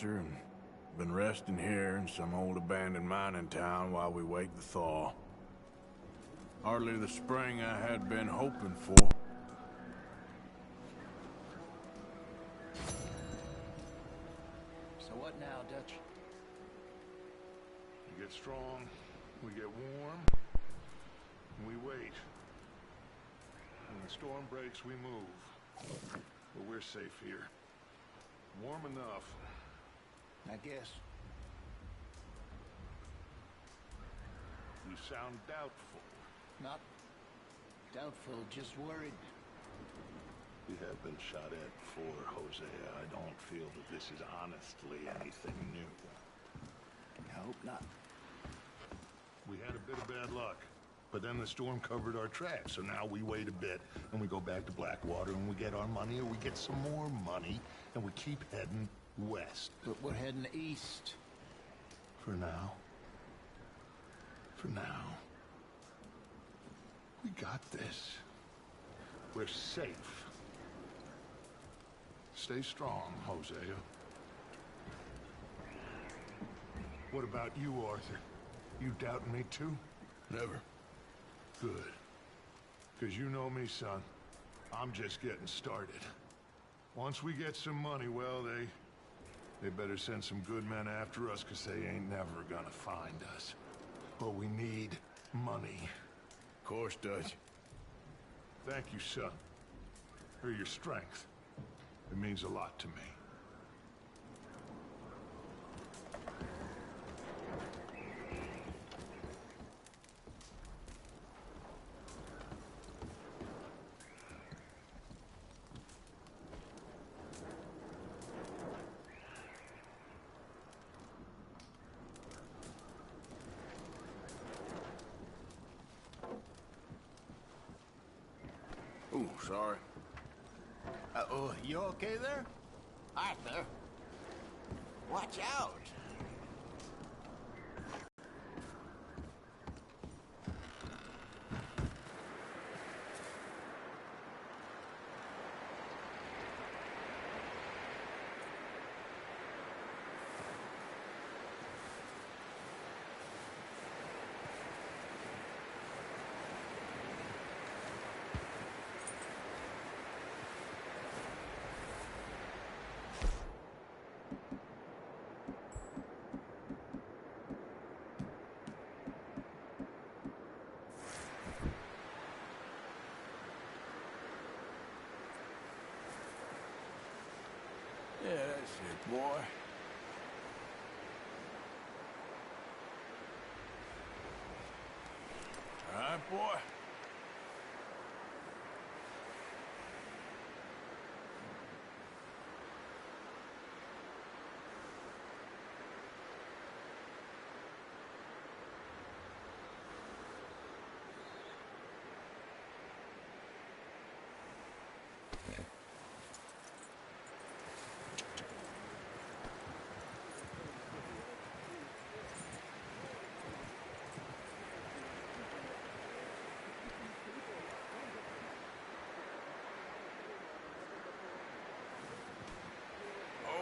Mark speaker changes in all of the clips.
Speaker 1: shelter and been resting here in some old abandoned mining town while we wait the thaw. Hardly the spring I had been hoping for.
Speaker 2: So what now, Dutch?
Speaker 3: We get strong, we get warm, and we wait. When the storm breaks, we move. But we're safe here. Warm enough.
Speaker 2: I guess.
Speaker 3: You sound doubtful.
Speaker 2: Not doubtful, just worried.
Speaker 3: We have been shot at before, Hosea. I don't feel that this is honestly anything new.
Speaker 2: I hope not.
Speaker 3: We had a bit of bad luck, but then the storm covered our tracks, so now we wait a bit, and we go back to Blackwater, and we get our money, or we get some more money, and we keep heading west.
Speaker 2: But we're heading east.
Speaker 3: For now. For now. We got this. We're safe. Stay strong, Hosea. What about you, Arthur? You doubting me too?
Speaker 1: Never.
Speaker 3: Good. Because you know me, son. I'm just getting started. Once we get some money, well, they better send some good men after us, because they ain't never gonna find us. But we need money.
Speaker 1: Of course, Dutch.
Speaker 3: Thank you, son. For your strength. It means a lot to me.
Speaker 1: Ooh, sorry.
Speaker 2: Oh, you okay there? Arthur? Watch out!
Speaker 1: Yeah, that's it, boy. All right, boy.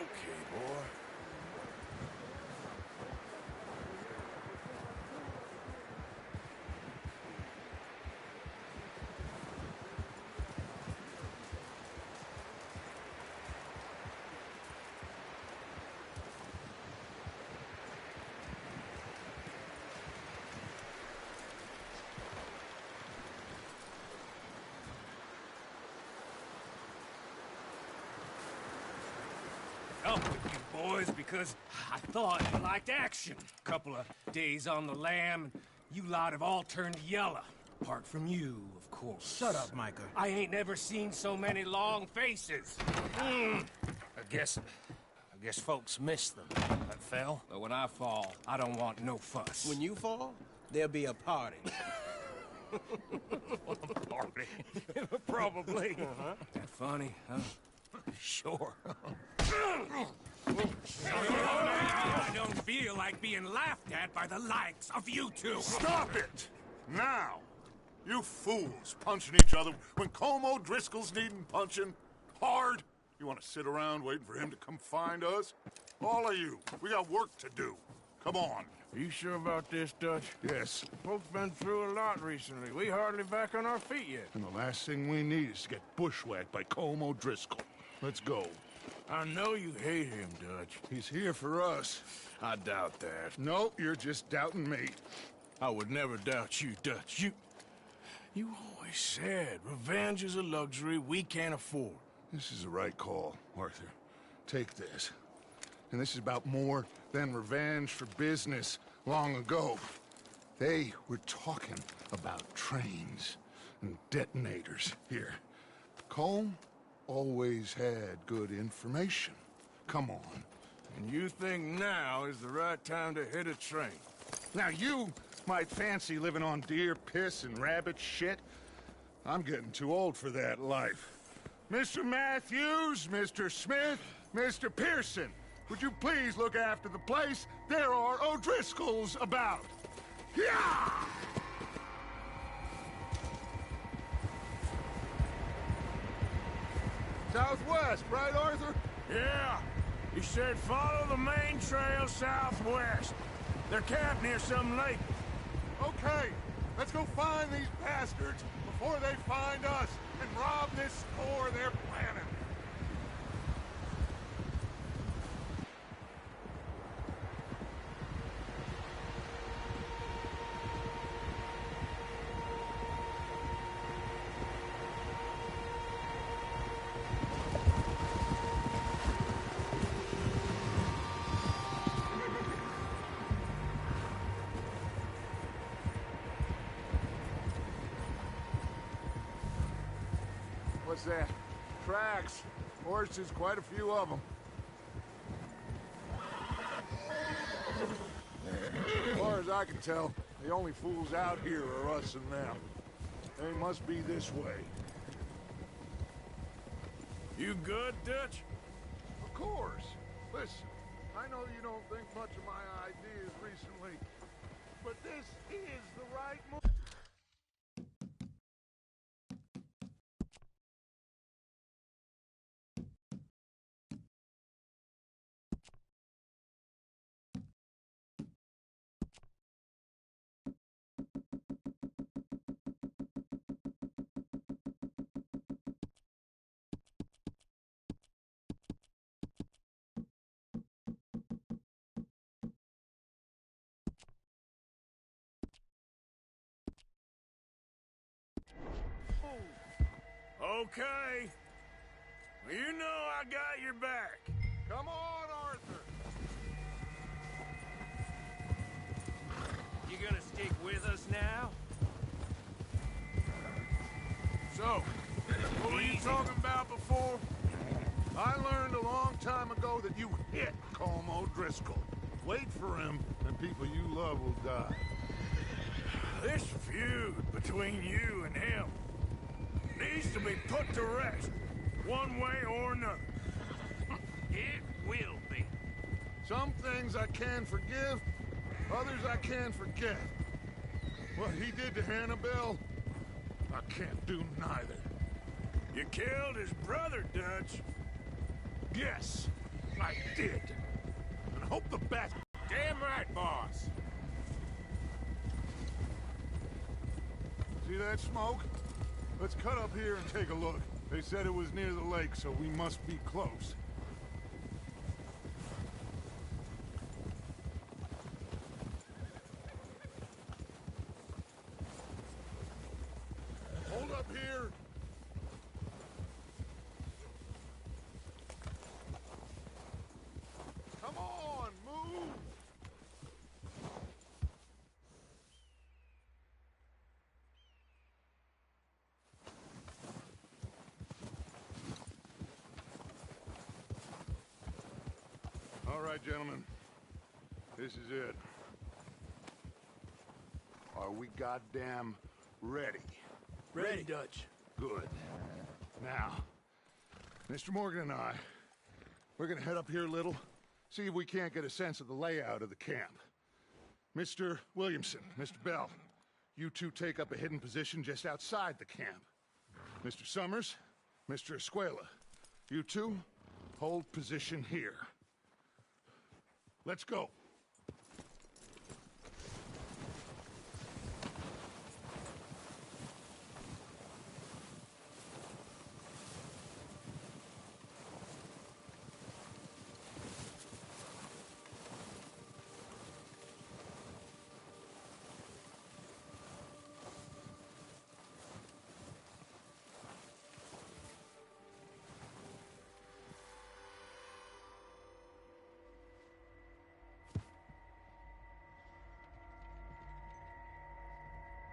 Speaker 1: Okay, boy.
Speaker 4: Up with you boys because I thought you liked action. Couple of days on the lam, and you lot have all turned yellow. Apart from you, of course.
Speaker 5: Shut up, Micah.
Speaker 4: I ain't never seen so many long faces. I guess folks miss them. That fell. But when I fall, I don't want no fuss.
Speaker 5: When you fall, there'll be a party.
Speaker 4: Party. Probably. That funny, huh? Sure. I don't feel like being laughed at by the likes of you two.
Speaker 3: Stop it! Now! You fools punching each other when Colm O'Driscoll's needing punching hard. You want to sit around waiting for him to come find us? All of you, we got work to do. Come on.
Speaker 1: Are you sure about this, Dutch?
Speaker 3: Yes.
Speaker 1: Folks been through a lot recently. We hardly back on our feet yet.
Speaker 3: And the last thing we need is to get bushwhacked by Colm O'Driscoll. Let's go.
Speaker 1: I know you hate him, Dutch.
Speaker 3: He's here for us.
Speaker 1: I doubt that.
Speaker 3: No, you're just doubting me.
Speaker 1: I would never doubt you, Dutch. You always said revenge is a luxury we can't afford.
Speaker 3: This is the right call, Arthur. Take this. And this is about more than revenge for business long ago. They were talking about trains and detonators here. Colm always had good information. Come on.
Speaker 1: And you think now is the right time to hit a train?
Speaker 3: Now you might fancy living on deer piss and rabbit shit. I'm getting too old for that life. Mr. Matthews, Mr. Smith, Mr. Pearson, would you please look after the place? There are O'Driscolls about. Yeah! Southwest, right, Arthur?
Speaker 1: Yeah. He said follow the main trail southwest. They're camped near some lake.
Speaker 3: Okay, let's go find these bastards before they find us and rob this store they're planning. What's that? Tracks. Horses, quite a few of them. As far as I can tell, the only fools out here are us and them. They must be this way.
Speaker 1: You good, Dutch?
Speaker 3: Of course. Listen, I know you don't think much of my ideas recently, but this is the right move.
Speaker 1: Okay. Well, you know I got your back.
Speaker 3: Come on, Arthur.
Speaker 4: You gonna stick with us now?
Speaker 1: So, what were you talking about before?
Speaker 3: I learned a long time ago that you hit Colm O'Driscoll. Wait for him, and people you love will die.
Speaker 1: This feud between you and him needs to be put to rest, one way or another.
Speaker 4: It will be.
Speaker 3: Some things I can forgive, others I can't forget. What he did to Annabelle, I can't do neither.
Speaker 1: You killed his brother, Dutch.
Speaker 3: Yes, I did. And hope the best.
Speaker 1: Damn right, boss.
Speaker 3: See that smoke? Let's cut up here and take a look. They said it was near the lake, so we must be close. Hold up here. Come on, move! All right, gentlemen. This is it. Are we goddamn ready?
Speaker 5: Ready, Dutch.
Speaker 3: Good. Now, Mr. Morgan and I, we're gonna head up here a little, see if we can't get a sense of the layout of the camp. Mr. Williamson, Mr. Bell, you two take up a hidden position just outside the camp. Mr. Summers, Mr. Escuela, You two, hold position here. Let's go.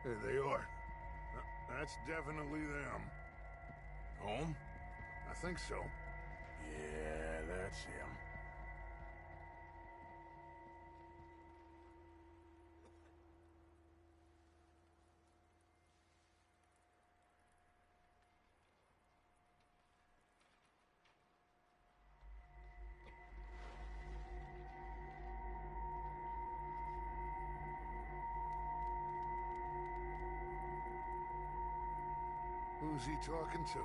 Speaker 3: There they are. That's definitely them.
Speaker 1: Home?
Speaker 3: I think so.
Speaker 1: Yeah, that's him.
Speaker 3: Who's he talking to?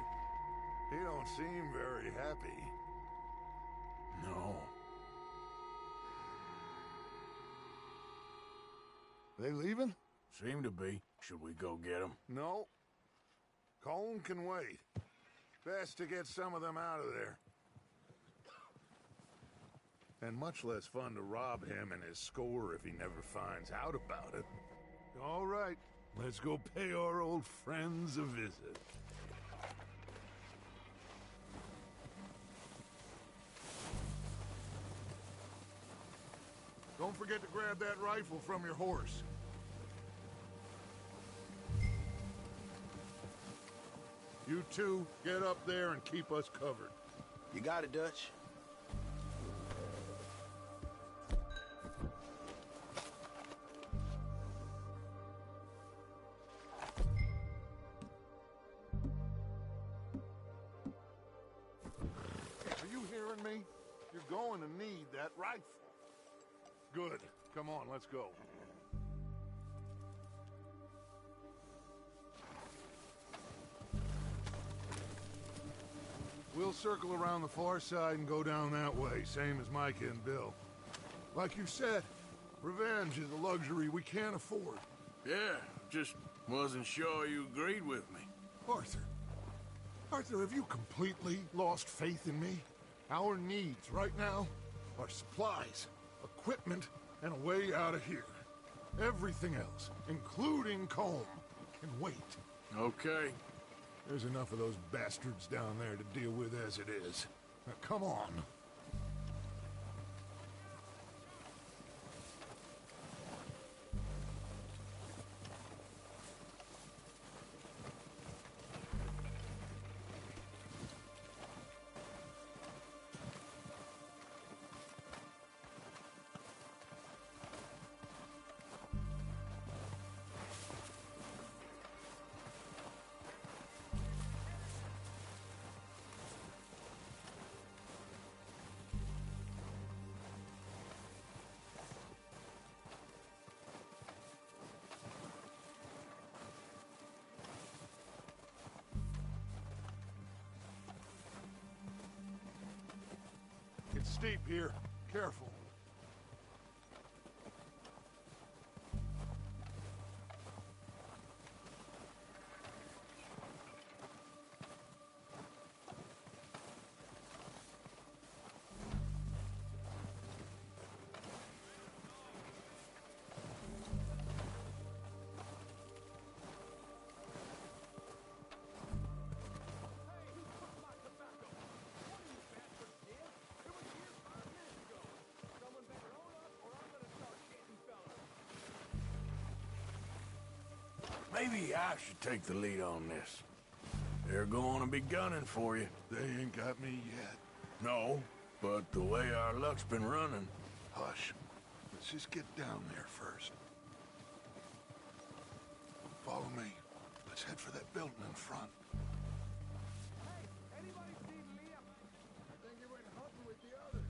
Speaker 3: He don't seem very happy.
Speaker 1: No.
Speaker 3: They leaving?
Speaker 1: Seem to be. Should we go get him?
Speaker 3: No. Colm can wait. Best to get some of them out of there. And much less fun to rob him and his score if he never finds out about it. All right, let's go pay our old friends a visit. Don't forget to grab that rifle from your horse. You two, get up there and keep us covered.
Speaker 5: You got it, Dutch.
Speaker 3: Are you hearing me? You're going to need that rifle. Good. Come on, let's go. We'll circle around the far side and go down that way, same as Micah and Bill. Like you said, revenge is a luxury we can't afford.
Speaker 1: Yeah, just wasn't sure you agreed with me.
Speaker 3: Arthur. Arthur, have you completely lost faith in me? Our needs right now are supplies, equipment, and a way out of here. Everything else, including Colm, can wait.
Speaker 1: Okay.
Speaker 3: There's enough of those bastards down there to deal with as it is. Now, come on. It's steep here. Careful.
Speaker 1: Maybe I should take the lead on this. They're going to be gunning for you.
Speaker 3: They ain't got me yet.
Speaker 1: No, but the way our luck's been running...
Speaker 3: Hush. Let's just get down there first. Follow me. Let's head for that building in front.
Speaker 6: Hey, anybody seen Liam? I think he went hunting with the others.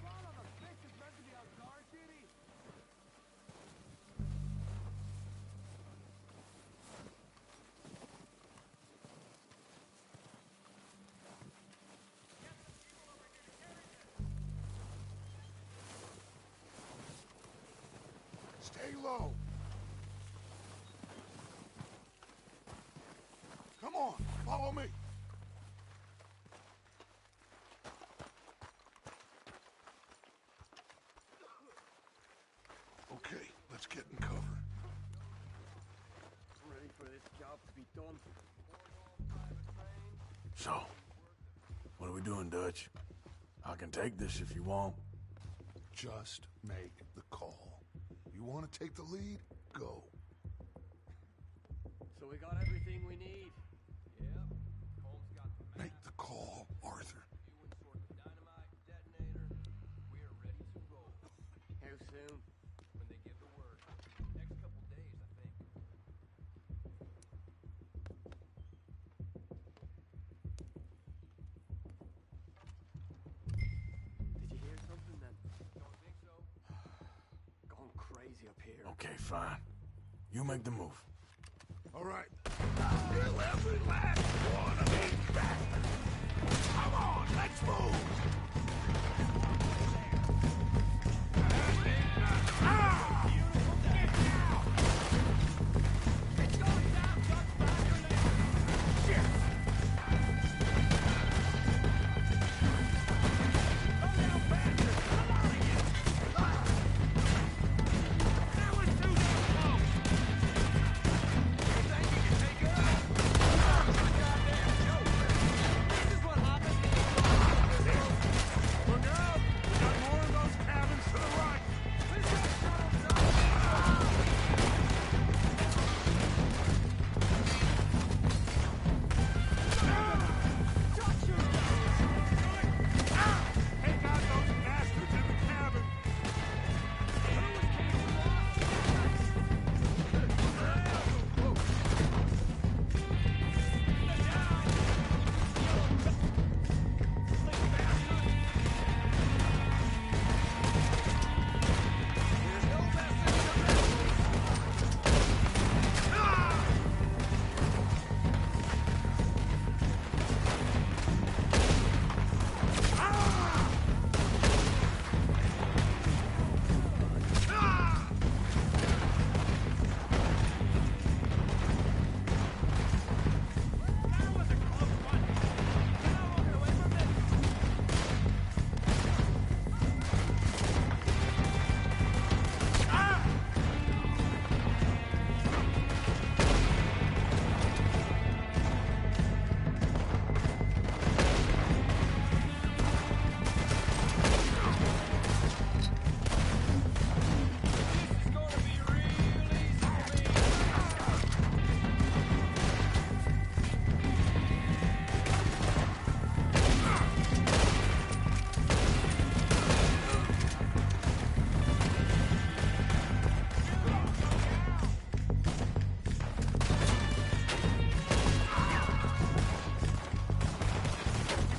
Speaker 6: Son of a bitch is meant to be on Star City.
Speaker 3: Stay low. Come on, follow me. Okay, let's get in cover.
Speaker 6: Ready for this job to be done.
Speaker 1: So, what are we doing, Dutch? I can take this if you want.
Speaker 3: Just make the call. You want to take the lead? Go.
Speaker 6: So we got everything we need. Yep. Cole's got the map.
Speaker 3: Make the call, Arthur.
Speaker 6: You and sort the dynamite detonator. We are ready to roll. How soon? When they give the word. Next couple days, I think. Did you hear something then? Don't think so. Gone crazy up here.
Speaker 1: Okay, fine. You make the move.
Speaker 3: All right. Kill every last one of these bastards. Come on, let's move. Look out! We got more of those cabins to the right. Take out those bastards in the cabin.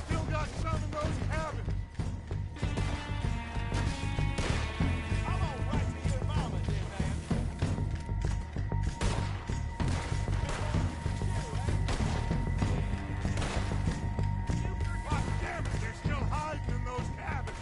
Speaker 3: Still got some in those cabins. I'm all right to your mama, dear man. God damn it, they're still hiding in those cabins.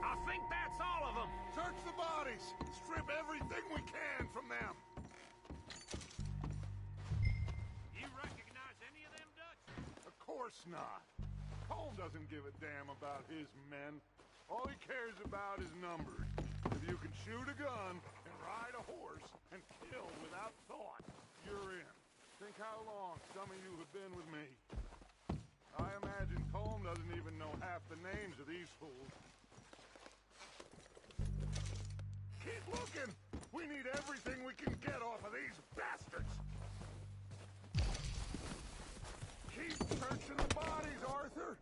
Speaker 4: I think that's all of them.
Speaker 3: Search the bodies. Strip everything we can from them.
Speaker 4: You recognize any of them, Dutch?
Speaker 3: Of course not. Colm doesn't give a damn about his men. All he cares about is numbers. If you can shoot a gun and ride a horse and kill without thought, you're in. Think how long some of you have been with me. I imagine Colm doesn't even know half the names of these fools. Keep looking! We need everything we can get off of these bastards! Keep searching the bodies, Arthur!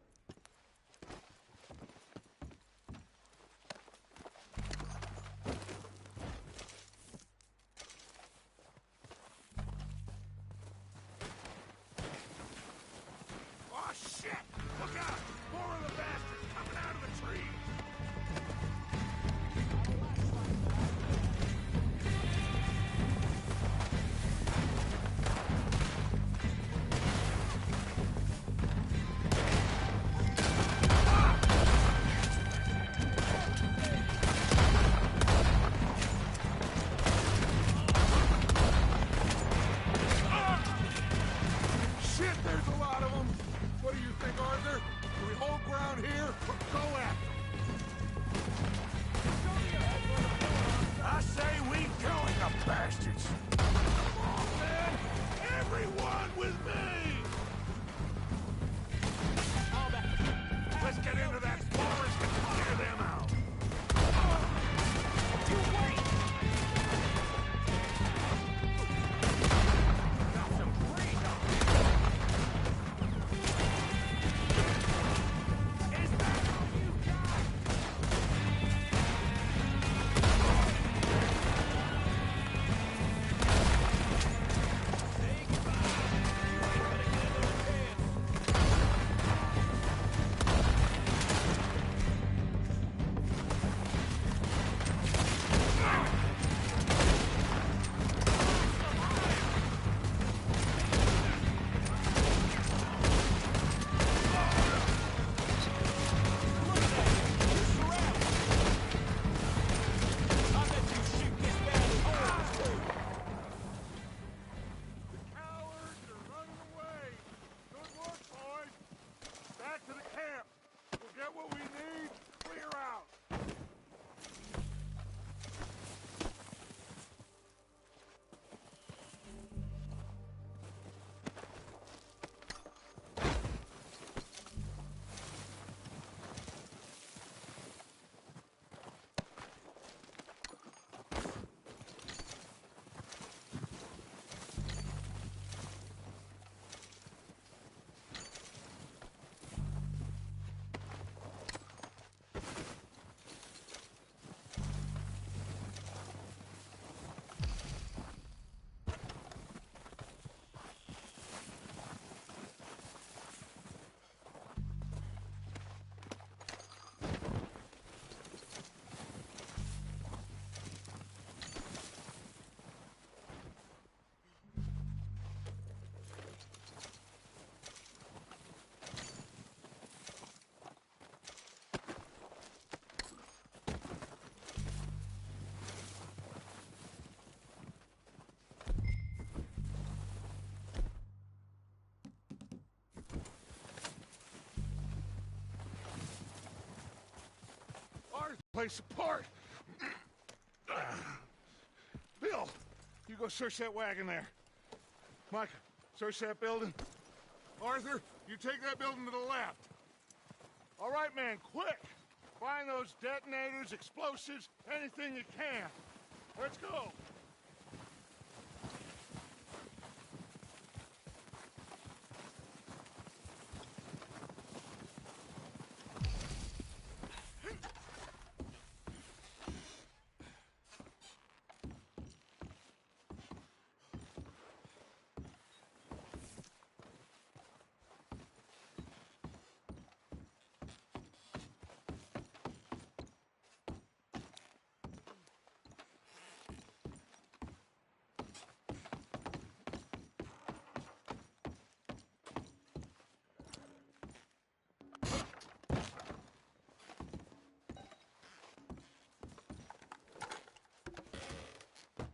Speaker 3: place apart. Bill, you go search that wagon there. Mike, search that building. Arthur, you take that building to the left. All right, man, quick. Find those detonators, explosives, anything you can. Let's go.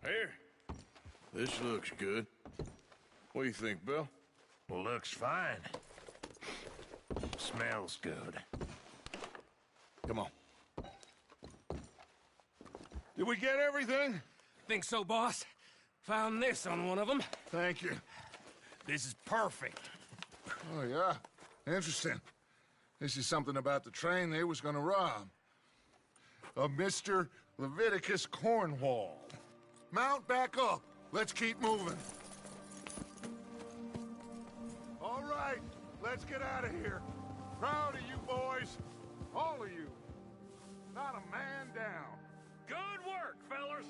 Speaker 1: Here. This looks good. What do you think, Bill?
Speaker 2: Looks fine. Smells good.
Speaker 1: Come on.
Speaker 3: Did we get everything?
Speaker 4: Think so, boss? Found this on one of them.
Speaker 3: Thank you.
Speaker 2: This is perfect.
Speaker 3: Oh, yeah? Interesting. This is something about the train they was gonna rob. Of Mr. Leviticus Cornwall. Mount back up. Let's keep moving. All right, let's get out of here. Proud of you boys. All of you. Not a man down.
Speaker 4: Good work, fellas.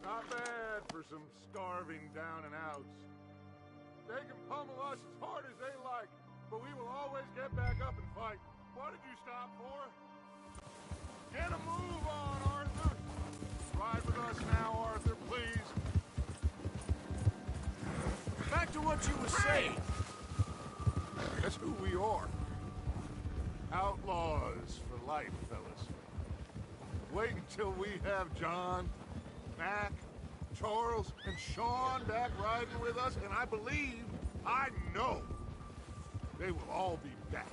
Speaker 3: Not bad for some starving down and outs. They can pummel us as hard as they like, but we will always get back up and fight. What did you stop for? Get a move on, Arthur. Ride with us now, Arthur, please.
Speaker 5: Back to what you were saying.
Speaker 3: That's who we are. Outlaws for life, fellas. Wait until we have John, Mac, Charles, and Sean back riding with us, and I know, they will all be back.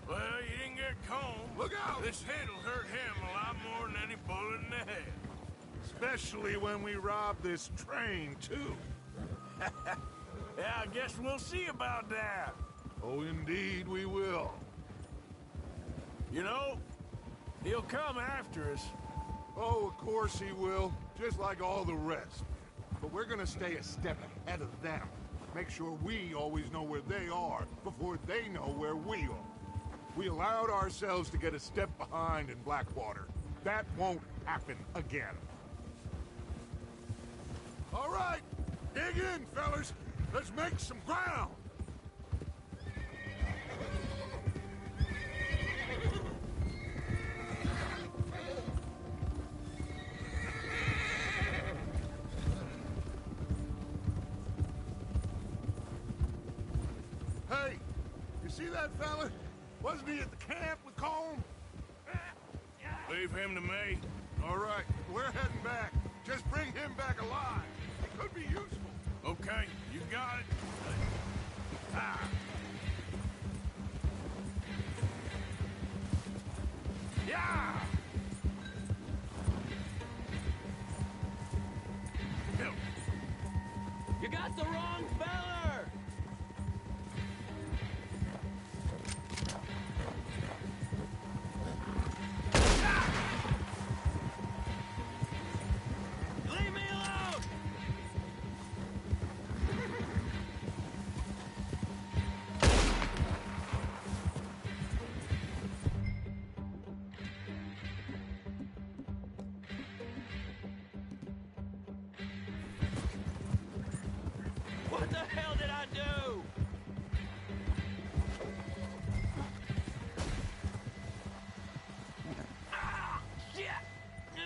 Speaker 1: Well, you didn't get Colm.
Speaker 3: Look out!
Speaker 1: This hit'll hurt him a lot more than any bullet in the head.
Speaker 3: Especially when we rob this train, too.
Speaker 1: Yeah, I guess we'll see about that.
Speaker 3: Oh, indeed we will.
Speaker 1: You know, he'll come after us.
Speaker 3: Oh, of course he will, just like all the rest. But we're gonna stay a step ahead of them. Make sure we always know where they are before they know where we are. We allowed ourselves to get a step behind in Blackwater. That won't happen again. All right, dig in, fellas. Let's make some ground. Hey, you see that fella? Wasn't he at the camp with Colm?
Speaker 1: Leave him to me.
Speaker 3: All right, we're heading back. Just bring him back alive. It could be useful.
Speaker 1: Okay, you got it. Ah. Yeah! Go.
Speaker 5: You got the wrong feller! Leave me alone! What the hell did I do? Ah! Shit! No!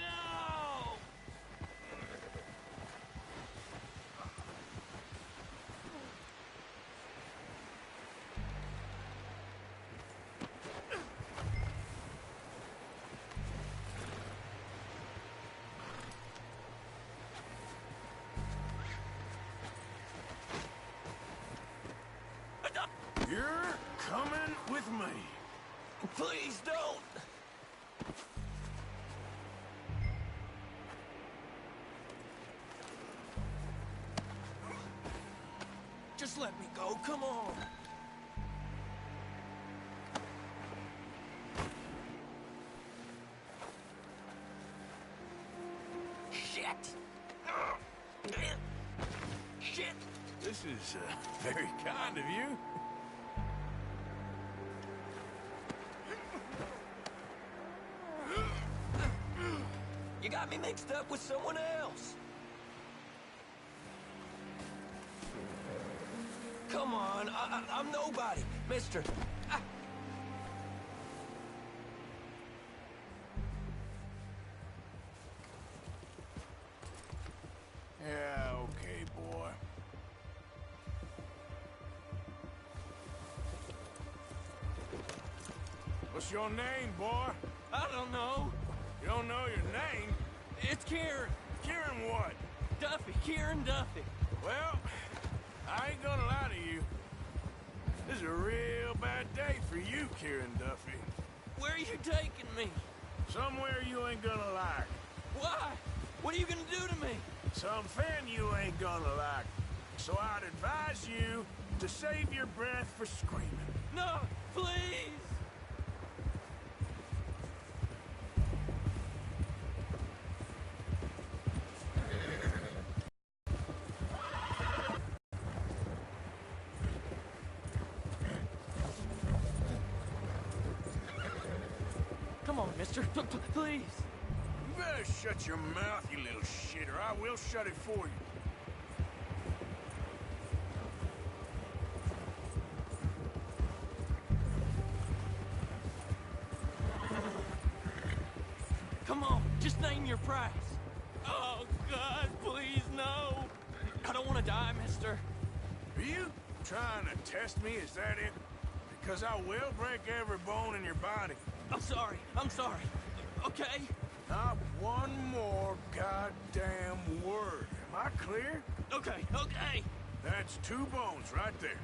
Speaker 1: You're coming with me.
Speaker 5: Please don't!
Speaker 4: Just let me go, come on. Shit! Shit!
Speaker 1: This is very kind of you.
Speaker 4: You got me mixed up with someone else. Come on, I'm nobody, mister.
Speaker 1: Yeah, okay, boy. What's your name, boy?
Speaker 4: I don't know.
Speaker 1: You don't know your name?
Speaker 4: It's Kieran.
Speaker 1: Kieran what?
Speaker 4: Duffy, Kieran Duffy.
Speaker 1: Well, I ain't gonna lie to you. This is a real bad day for you, Kieran Duffy.
Speaker 4: Where are you taking me?
Speaker 1: Somewhere you ain't gonna like.
Speaker 4: Why? What are you gonna do to me?
Speaker 1: Something you ain't gonna like. So I'd advise you to save your breath for screaming.
Speaker 4: No, please! Come on, mister. Please.
Speaker 1: You better shut your mouth, you little shit, or I will shut it for you.
Speaker 4: Come on, just name your price. Oh, God, please, no. I don't want to die, mister.
Speaker 1: Are you trying to test me? Is that it? Because I will break every bone in your body.
Speaker 4: I'm sorry. Okay?
Speaker 1: Not one more goddamn word. Am I clear?
Speaker 4: Okay.
Speaker 1: That's 2 bones right there.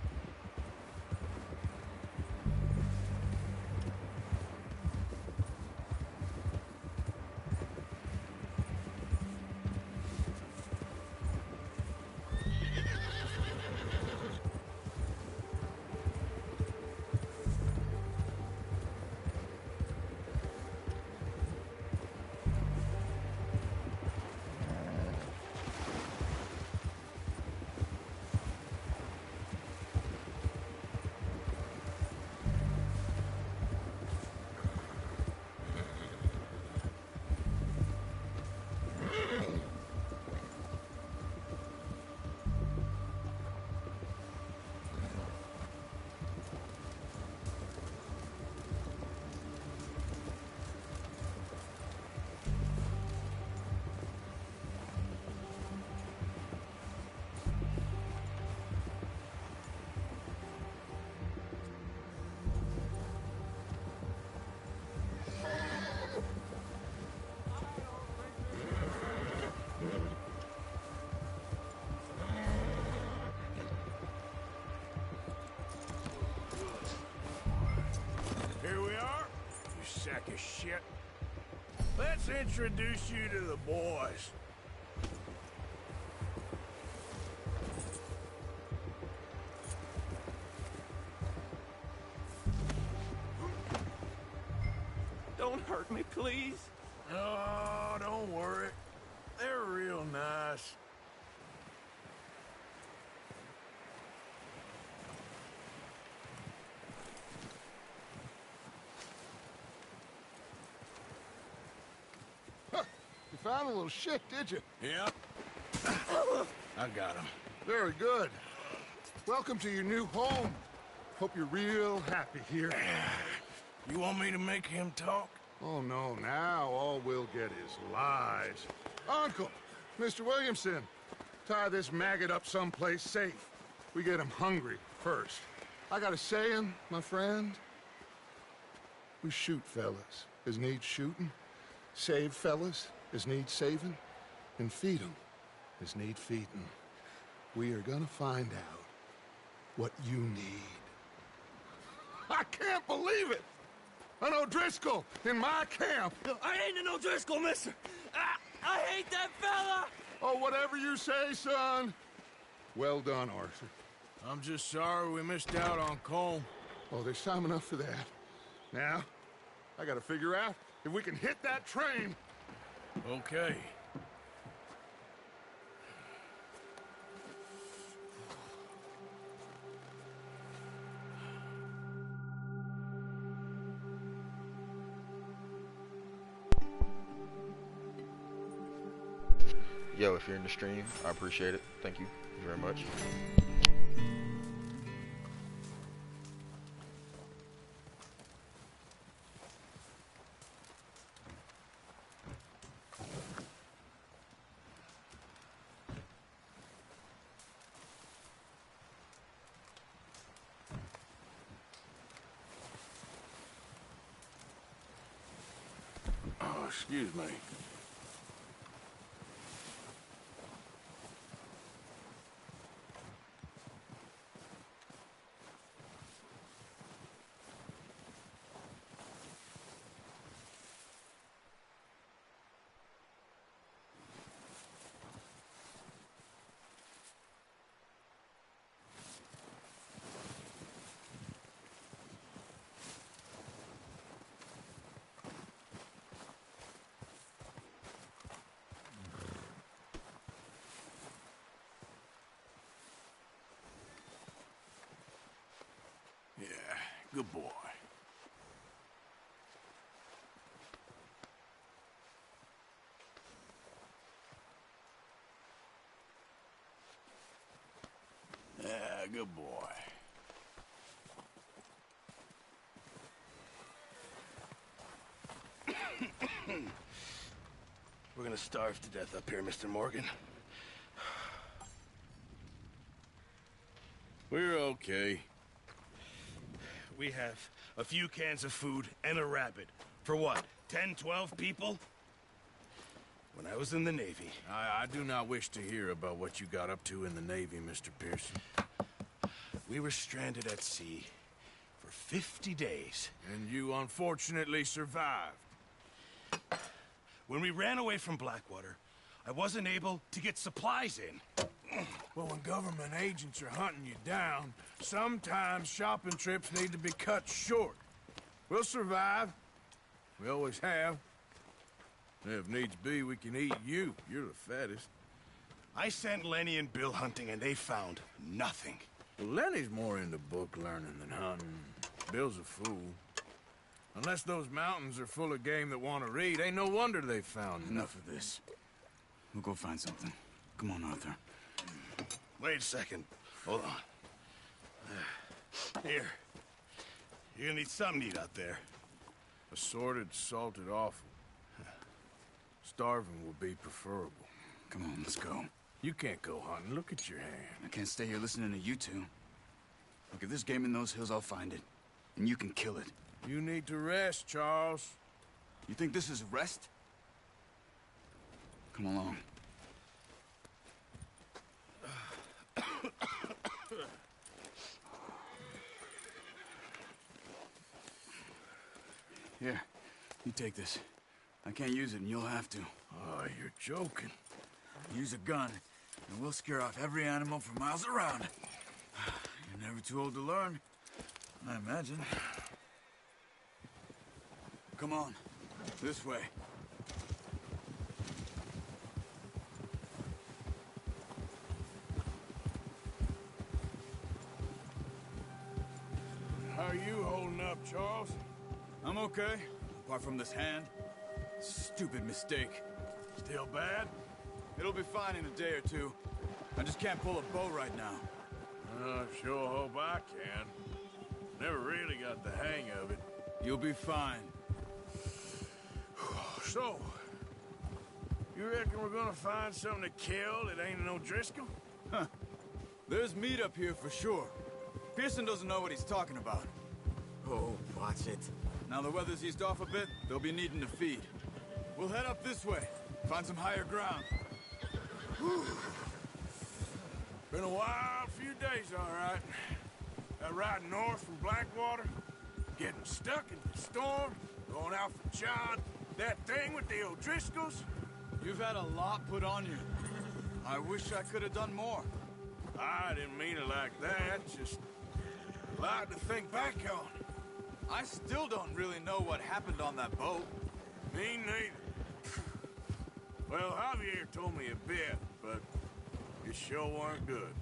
Speaker 1: Here we are, you sack of shit. Let's introduce you to the boys.
Speaker 4: Don't hurt me, please.
Speaker 1: Oh, don't worry. They're real nice.
Speaker 3: You found a little shit, did you?
Speaker 1: Yep. I got him.
Speaker 3: Very good. Welcome to your new home. Hope you're real happy here.
Speaker 1: You want me to make him talk?
Speaker 3: Oh, no, now all we'll get is lies. Uncle, Mr. Williamson, tie this maggot up someplace safe. We get him hungry first. I got a saying, my friend. We shoot fellas as need shooting, save fellas as need saving, and feed them as need feeding. We are gonna find out what you need. I can't believe it! An O'Driscoll in my camp!
Speaker 4: I ain't an O'Driscoll, mister! I hate that fella!
Speaker 3: Oh, whatever you say, son. Well done, Arthur.
Speaker 1: I'm just sorry we missed out on Colm.
Speaker 3: Oh, there's time enough for that. Now, I gotta figure out if we can hit that train.
Speaker 1: Okay.
Speaker 7: Yo, if you're in the stream, I appreciate it. Thank you very much.
Speaker 1: Oh, excuse me. Yeah, good boy. Yeah, good boy.
Speaker 2: We're gonna starve to death up here, Mr. Morgan.
Speaker 1: We're okay.
Speaker 2: We have a few cans of food and a rabbit. For what, 10, 12 people? When I was in the Navy...
Speaker 1: I do not wish to hear about what you got up to in the Navy, Mr. Pearson.
Speaker 2: We were stranded at sea for 50 days.
Speaker 1: And you unfortunately survived.
Speaker 2: When we ran away from Blackwater, I wasn't able to get supplies in.
Speaker 1: Well, when government agents are hunting you down, sometimes shopping trips need to be cut short. We'll survive. We always have. And if needs be, we can eat you. You're the fattest.
Speaker 2: I sent Lenny and Bill hunting, and they found nothing.
Speaker 1: Well, Lenny's more into book learning than hunting. Bill's a fool. Unless those mountains are full of game that want to read, ain't no wonder they found
Speaker 8: Enough of this. We'll go find something. Come on, Arthur.
Speaker 2: Wait a second. Hold on. Here. You're gonna need something to eat out there.
Speaker 1: Assorted, salted offal. Starving will be preferable.
Speaker 8: Come on, let's go.
Speaker 1: You can't go hunting. Look at your hand.
Speaker 8: I can't stay here listening to you two. Look, if there's game in those hills, I'll find it. And you can kill it.
Speaker 1: You need to rest, Charles.
Speaker 8: You think this is rest? Come along. Here, you take this. I can't use it, and you'll have to.
Speaker 1: Oh, you're joking.
Speaker 8: Use a gun, and we'll scare off every animal for miles around. You're never too old to learn, I imagine. Come on, this way.
Speaker 1: How are you holding up, Charles?
Speaker 8: I'm okay, apart from this hand. Stupid mistake.
Speaker 1: Still bad?
Speaker 8: It'll be fine in a day or two. I just can't pull a bow right now.
Speaker 1: I sure hope I can. Never really got the hang of it.
Speaker 8: You'll be fine.
Speaker 1: So, you reckon we're gonna find something to kill that ain't no Driscoll?
Speaker 8: Huh. There's meat up here for sure. Pearson doesn't know what he's talking about.
Speaker 4: Oh, watch it.
Speaker 8: Now the weather's eased off a bit, they'll be needing to feed. We'll head up this way, find some higher ground.
Speaker 1: Been a wild few days, all right. That ride north from Blackwater, getting stuck in the storm, going out for John, that thing with the O'Driscolls.
Speaker 8: You've had a lot put on you. I wish I could have done more.
Speaker 1: I didn't mean it like that. Just a lot to think back on.
Speaker 8: I still don't really know what happened on that boat.
Speaker 1: Me neither. Well, Javier told me a bit, but it sure weren't good.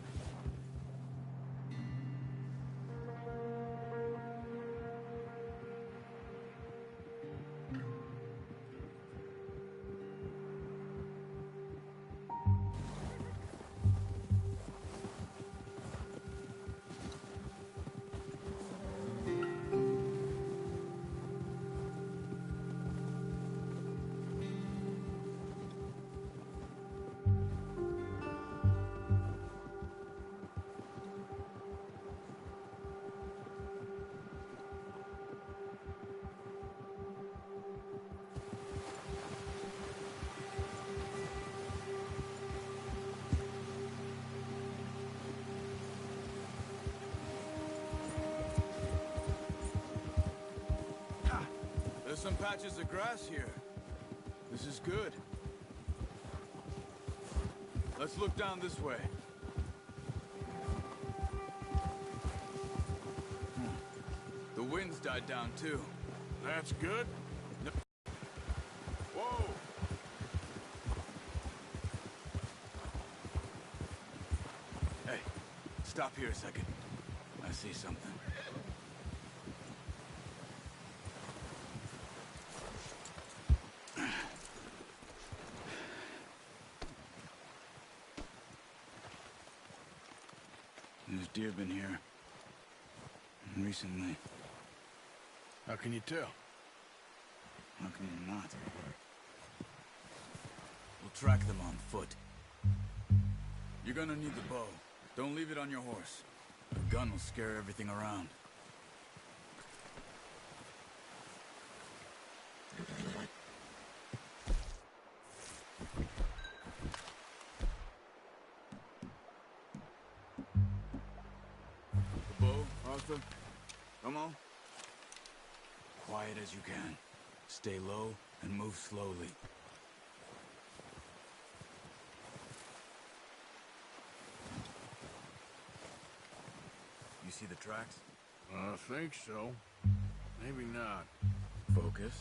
Speaker 8: There's some patches of grass here. This is good. Let's look down this way. The wind's died down too.
Speaker 1: That's good. Whoa!
Speaker 8: Hey, stop here a second. I see something. There's deer been here. Recently.
Speaker 1: How can you tell?
Speaker 8: How can you not? We'll track them on foot. You're gonna need the bow. Don't leave it on your horse. A gun will scare everything around. The bow, Arthur. Come on. Quiet as you can. Stay low and move slowly. You see the tracks?
Speaker 1: I think so. Maybe not.
Speaker 8: Focus.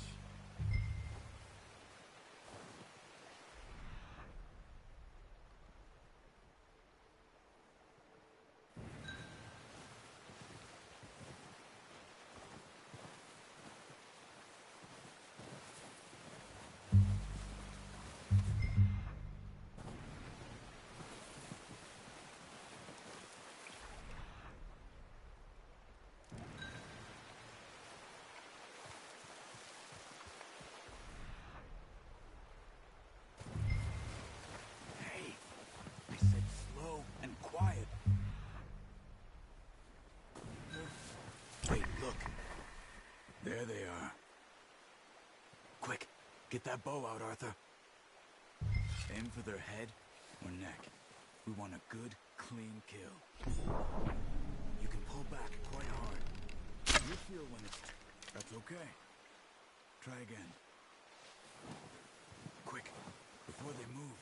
Speaker 8: Hey, I said slow and quiet. Wait, look. There they are. Quick, get that bow out, Arthur. Aim for their head or neck. We want a good, clean kill. You can pull back quite hard. You feel when it's... That's okay. Try again. Quick, before they move.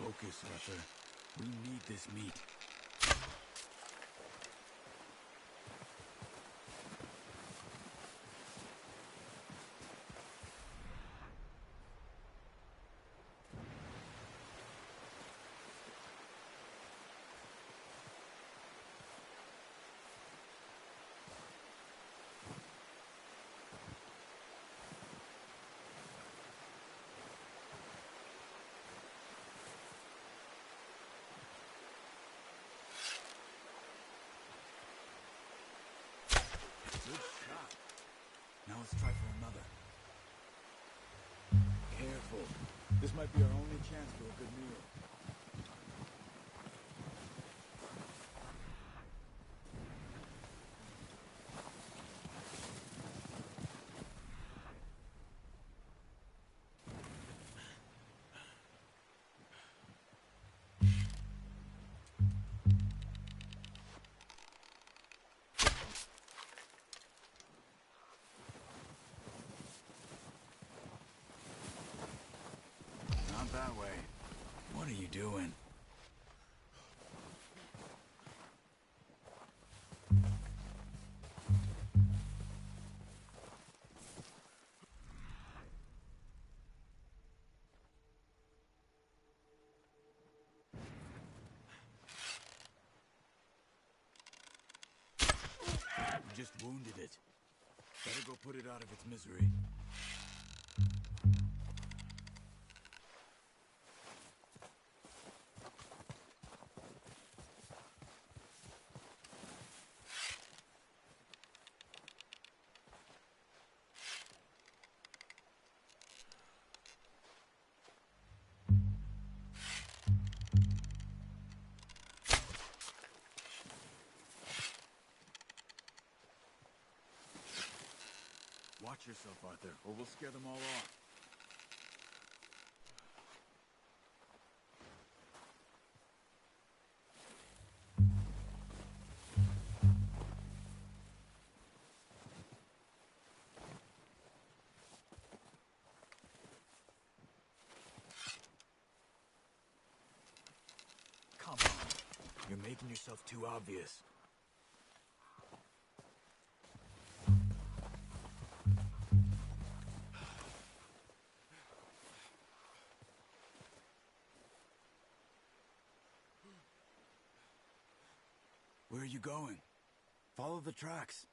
Speaker 8: Focus, Arthur. We need this meat. Good shot. Now let's try for another. Careful. This might be our only chance for a good meal. Not that way. What are you doing? You just wounded it. Better go put it out of its misery. Watch yourself, Arthur, or we'll scare them all off. Come on. You're making yourself too obvious. Where are you going? Follow the tracks.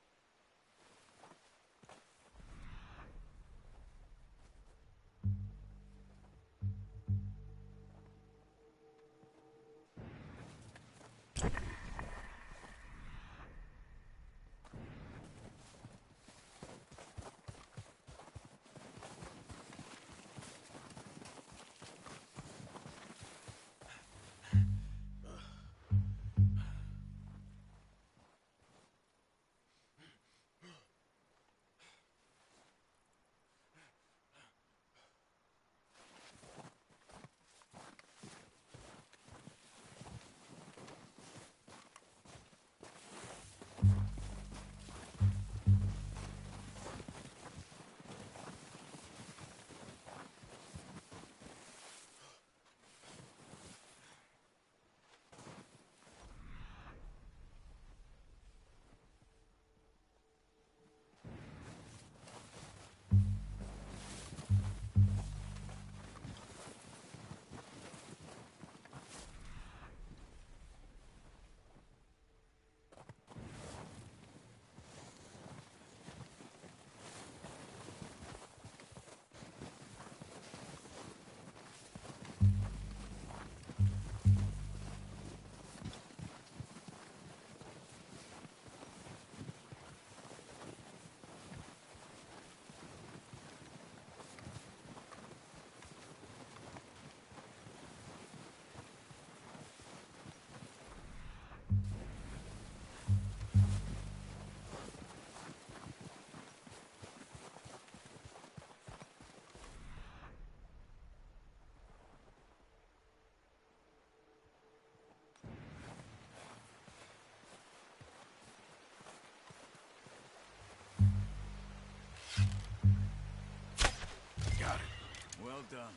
Speaker 8: Got it. Well done.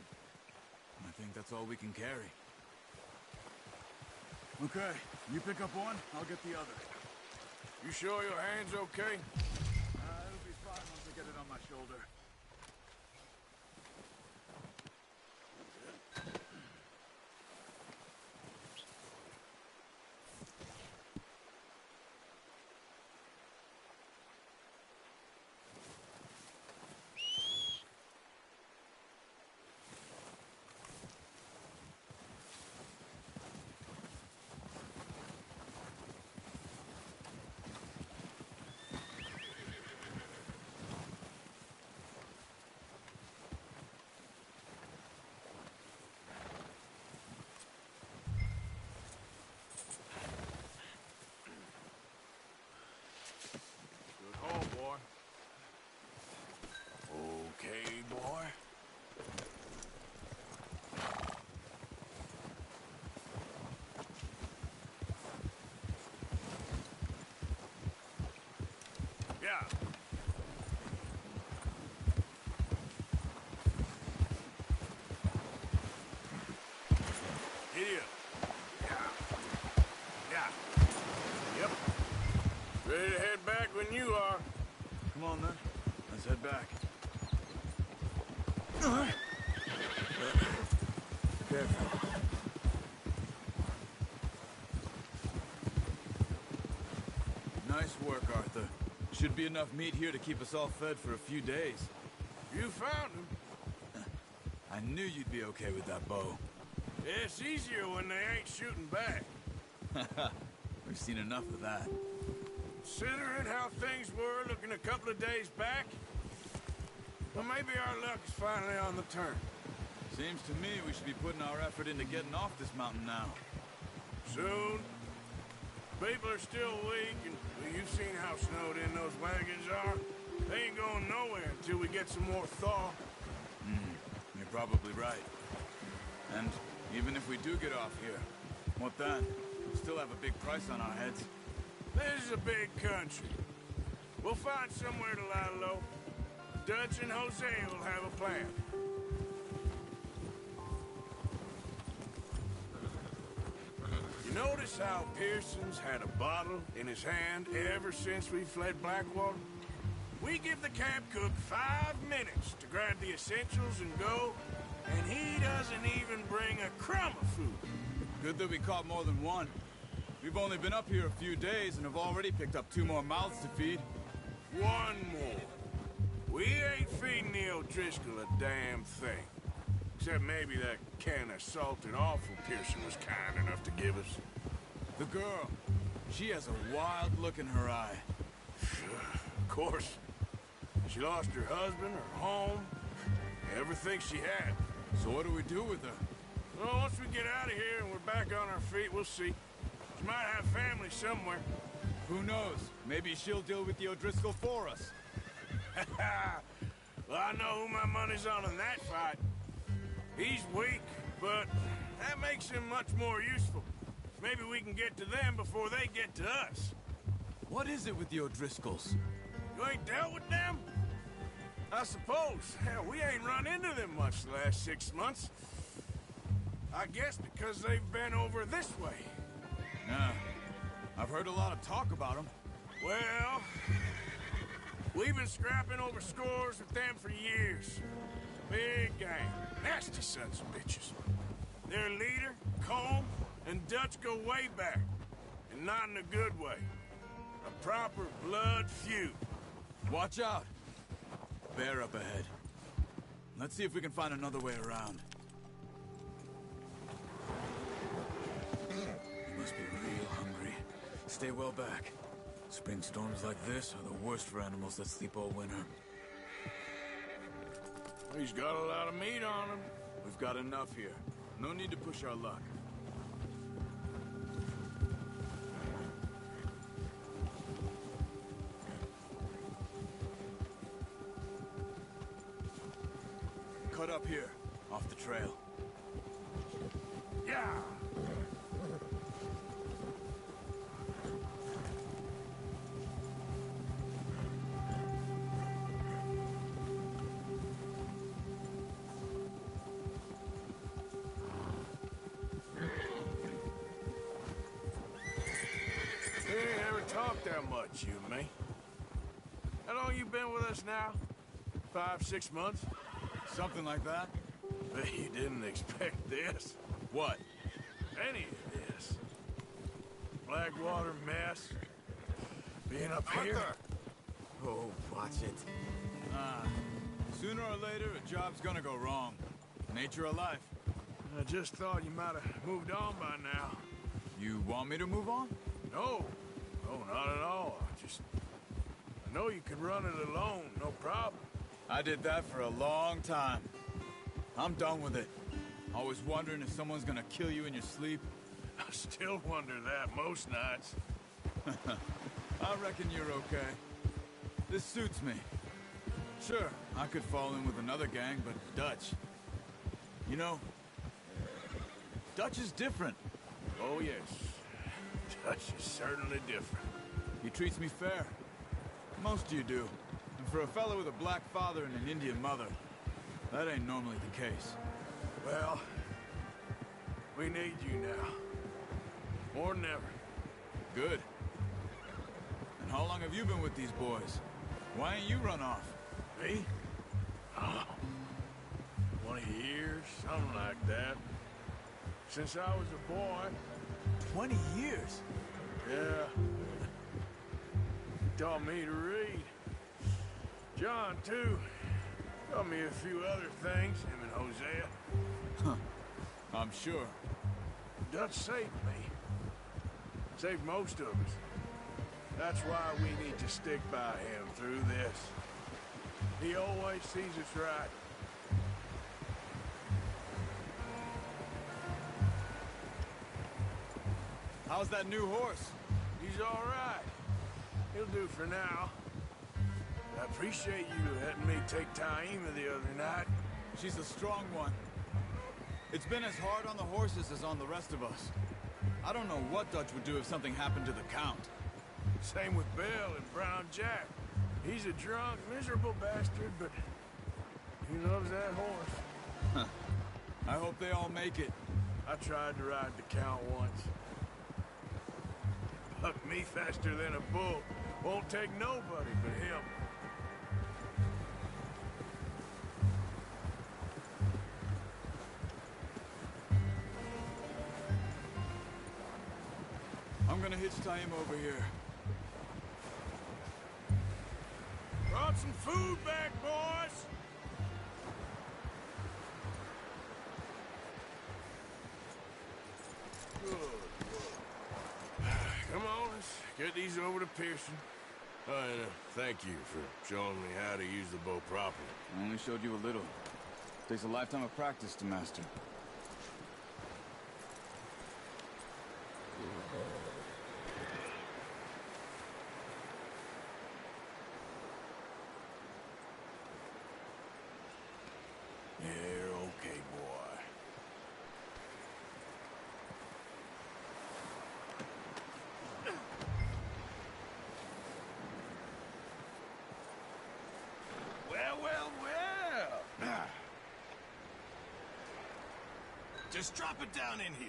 Speaker 8: I think that's all we can carry. Okay, you pick up one, I'll get the other.
Speaker 1: You sure your hand's okay?
Speaker 8: It'll be fine once I get it on my shoulder.
Speaker 1: Okay, boy. Yeah. Giddy up. Yeah. Yeah. Yep. Ready to head back when you are.
Speaker 8: Come on then, let's head back. Careful. Nice work, Arthur. Should be enough meat here to keep us all fed for a few days.
Speaker 1: You found him.
Speaker 8: I knew you'd be okay with that bow.
Speaker 1: It's easier when they ain't shooting back.
Speaker 8: We've seen enough of that.
Speaker 1: Considering how things were looking a couple of days back, well, maybe our luck is finally on the turn.
Speaker 8: Seems to me we should be putting our effort into getting off this mountain now.
Speaker 1: Soon. People are still weak, and well, you've seen how snowed in those wagons are. They ain't going nowhere until we get some more thaw.
Speaker 8: You're probably right. And even if we do get off here, what then? We still have a big price on our heads.
Speaker 1: This is a big country. We'll find somewhere to lie low. Dutch and Jose will have a plan. You notice how Pearson's had a bottle in his hand ever since we fled Blackwater? We give the camp cook 5 minutes to grab the essentials and go, and he doesn't even bring a crumb of food.
Speaker 8: Good that we caught more than one. We've only been up here a few days and have already picked up 2 more mouths to feed.
Speaker 1: One more. We ain't feeding the O'Driscoll a damn thing. Except maybe that can of salted offal Pearson was kind enough to give us.
Speaker 8: The girl, she has a wild look in her eye.
Speaker 1: Of course. She lost her husband, her home, everything she had.
Speaker 8: So what do we do with her?
Speaker 1: Well, once we get out of here and we're back on our feet, we'll see. She might have family somewhere.
Speaker 8: Who knows? Maybe she'll deal with the O'Driscoll for us.
Speaker 1: Well, I know who my money's on in that fight. He's weak, but that makes him much more useful. Maybe we can get to them before they get to us.
Speaker 8: What is it with the O'Driscolls?
Speaker 1: You ain't dealt with them? I suppose. Hell, we ain't run into them much the last 6 months. I guess because they've been over this way.
Speaker 8: Yeah. I've heard a lot of talk about them.
Speaker 1: Well, we've been scrapping over scores with them for years. Big gang. Nasty sons of bitches. Their leader, Colm, and Dutch go way back. And not in a good way. A proper blood feud.
Speaker 8: Watch out. Bear up ahead. Let's see if we can find another way around. You must be real hungry. Stay well back. Spring storms like this are the worst for animals that sleep all winter.
Speaker 1: He's got a lot of meat on him.
Speaker 8: We've got enough here. No need to push our luck. Cut up here, off the trail.
Speaker 1: Yeah! much, you and me. How long you been with us now? 5, 6 months?
Speaker 8: Something like that.
Speaker 1: Bet you didn't expect this.
Speaker 8: What?
Speaker 1: Any of this. Blackwater mess. Being up here.
Speaker 8: Oh, watch it. Sooner or later, a job's gonna go wrong. Nature of life.
Speaker 1: I just thought you might have moved on by now.
Speaker 8: You want me to move on?
Speaker 1: No. No, not at all. I know you can run it alone, no problem.
Speaker 8: I did that for a long time. I'm done with it. Always wondering if someone's gonna kill you in your sleep.
Speaker 1: I still wonder that most nights.
Speaker 8: I reckon you're okay. This suits me. Sure, I could fall in with another gang, but Dutch... You know, Dutch is different.
Speaker 1: Oh, yes. Dutch is certainly different.
Speaker 8: He treats me fair. Most of you do. And for a fellow with a black father and an Indian mother, that ain't normally the case.
Speaker 1: Well, we need you now. More than ever.
Speaker 8: Good. And how long have you been with these boys? Why ain't you run off?
Speaker 1: Me? Oh, 20 years, something like that. Since I was a boy.
Speaker 8: 20 years?
Speaker 1: Yeah. He taught me to read. John, too. Taught me a few other things, him and Hosea.
Speaker 8: Huh. I'm sure.
Speaker 1: Dutch saved me. Saved most of us. That's why we need to stick by him through this. He always sees us right.
Speaker 8: How's that new horse?
Speaker 1: He's all right. He'll do for now. I appreciate you letting me take Taima the other night.
Speaker 8: She's a strong one. It's been as hard on the horses as on the rest of us. I don't know what Dutch would do if something happened to the Count.
Speaker 1: Same with Bill and Brown Jack. He's a drunk, miserable bastard, but he loves that horse.
Speaker 8: Huh. I hope they all make it.
Speaker 1: I tried to ride the Count once. Bucked me faster than a bull. Won't take nobody but him.
Speaker 8: I'm gonna hitch Taima over here.
Speaker 1: Brought some food back, boys! Good. Come on, let's get these over to Pearson. Oh, and thank you for showing me how to use the bow properly.
Speaker 8: I only showed you a little. Takes a lifetime of practice to master.
Speaker 1: You're okay, boy. Well, well, well. Just drop it down in here.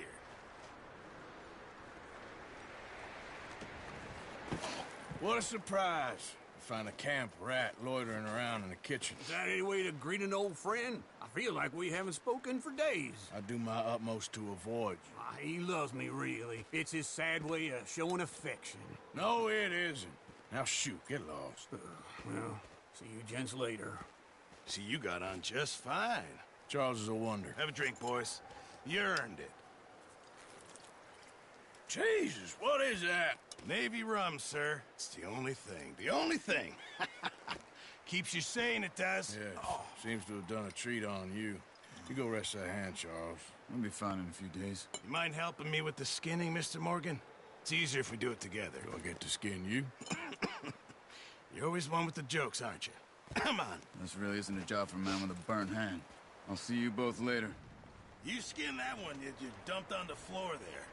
Speaker 1: What a surprise. Find a camp rat loitering around in the kitchen.
Speaker 4: Is that any way to greet an old friend? I feel like we haven't spoken for days.
Speaker 1: I do my utmost to avoid you.
Speaker 4: He loves me, really. It's his sad way of showing affection.
Speaker 1: No, it isn't. Now shoot, get lost.
Speaker 4: Well, see you gents later.
Speaker 2: See, you got on just fine.
Speaker 1: Charles is a wonder.
Speaker 2: Have a drink, boys. You earned it.
Speaker 1: Jesus, what is that?
Speaker 2: Navy rum, sir. It's the only thing. The only thing. Keeps you sane, it does.
Speaker 1: Yes, seems to have done a treat on you. You go rest that hand, Charles.
Speaker 8: I'll be fine in a few days.
Speaker 2: You mind helping me with the skinning, Mr. Morgan? It's easier if we do it together.
Speaker 1: Do I get to skin you?
Speaker 2: You're always one with the jokes, aren't you? Come on.
Speaker 8: This really isn't a job for a man with a burnt hand. I'll see you both later.
Speaker 2: You skin that one you dumped on the floor there.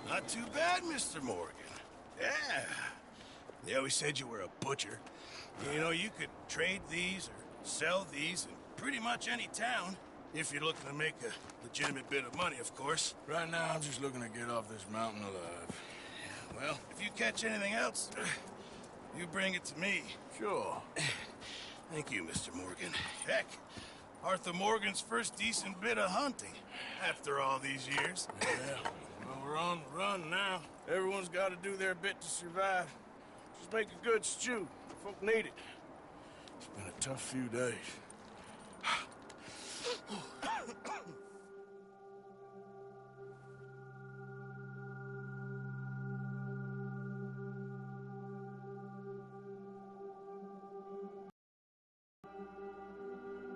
Speaker 2: Not too bad, Mr. Morgan. Yeah. They always said you were a butcher. You know, you could trade these or sell these in pretty much any town. If you're looking to make a legitimate bit of money, of course.
Speaker 1: Right now, I'm just looking to get off this mountain alive.
Speaker 2: Well, if you catch anything else, you bring it to me.
Speaker 1: Sure.
Speaker 2: Thank you, Mr. Morgan. Heck, Arthur Morgan's first decent bit of hunting after all these years.
Speaker 1: Yeah. Well, we're on the run now. Everyone's got to do their bit to survive. Just make a good stew. Folk need it. It's been a tough few days.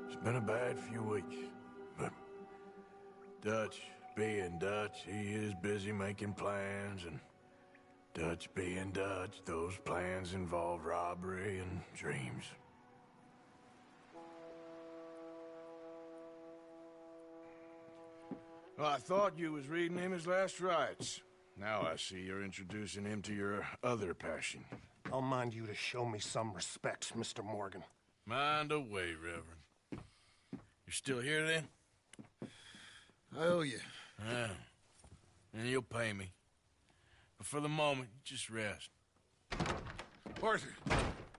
Speaker 1: It's been a bad few weeks, but Dutch being Dutch, he is busy making plans, and Dutch being Dutch, those plans involve robbery and dreams. Well, I thought you was reading him his last rites. Now I see you're introducing him to your other passion.
Speaker 6: I'll mind you to show me some respect, Mr. Morgan.
Speaker 1: Mind away, Reverend. You're still here, then?
Speaker 9: I owe you.
Speaker 1: Yeah. And you'll pay me. But for the moment, just rest.
Speaker 3: Arthur,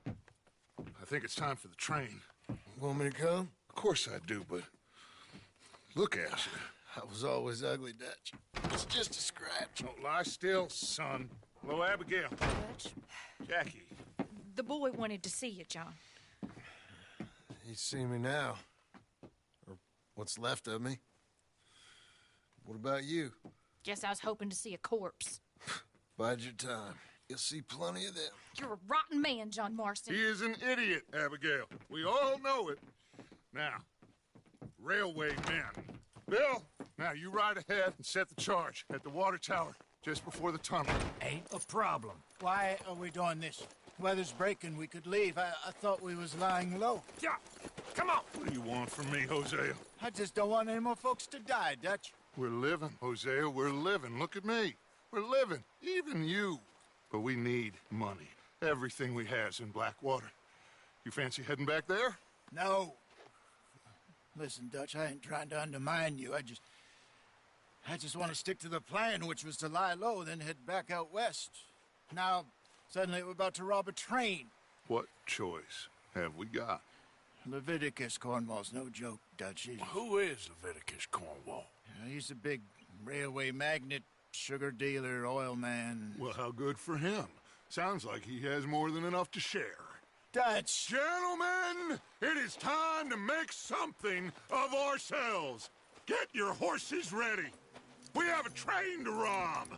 Speaker 3: I think it's time for the train.
Speaker 9: Want me to come?
Speaker 3: Of course I do, but look at you.
Speaker 9: I was always ugly, Dutch. It's just a scratch.
Speaker 3: Don't lie still, son. Hello, Abigail.
Speaker 10: Dutch,
Speaker 3: Jackie.
Speaker 10: the boy wanted to see you, John.
Speaker 9: You see me now. Or what's left of me. What about you?
Speaker 10: Guess I was hoping to see a corpse.
Speaker 9: Bide your time. You'll see plenty of them.
Speaker 10: You're a rotten man, John Marston.
Speaker 3: He is an idiot, Abigail. We all know it. Now, railway men. Bill, now you ride ahead and set the charge at the water tower just before the tunnel.
Speaker 11: Ain't a problem. Why are we doing this? Weather's breaking. We could leave. I thought we was lying low.
Speaker 3: Yeah, come on. What do you want from me, Hosea?
Speaker 11: I just don't want any more folks to die, Dutch.
Speaker 3: We're living, Hosea. We're living. Look at me. We're living. Even you. But we need money. Everything we has in Blackwater. You fancy heading back there?
Speaker 11: No. Listen, Dutch, I ain't trying to undermine you. I just want to stick to the plan, which was to lie low, then head back out west. Now, suddenly we're about to rob a train.
Speaker 3: What choice have we got?
Speaker 11: Leviticus Cornwall's no joke, Dutch.
Speaker 1: Who is Leviticus Cornwall?
Speaker 11: He's a big railway magnate, sugar dealer, oil man.
Speaker 3: Well, how good for him. Sounds like he has more than enough to share.
Speaker 11: Dutch!
Speaker 3: Gentlemen, it is time to make something of ourselves. Get your horses ready. We have a train to rob.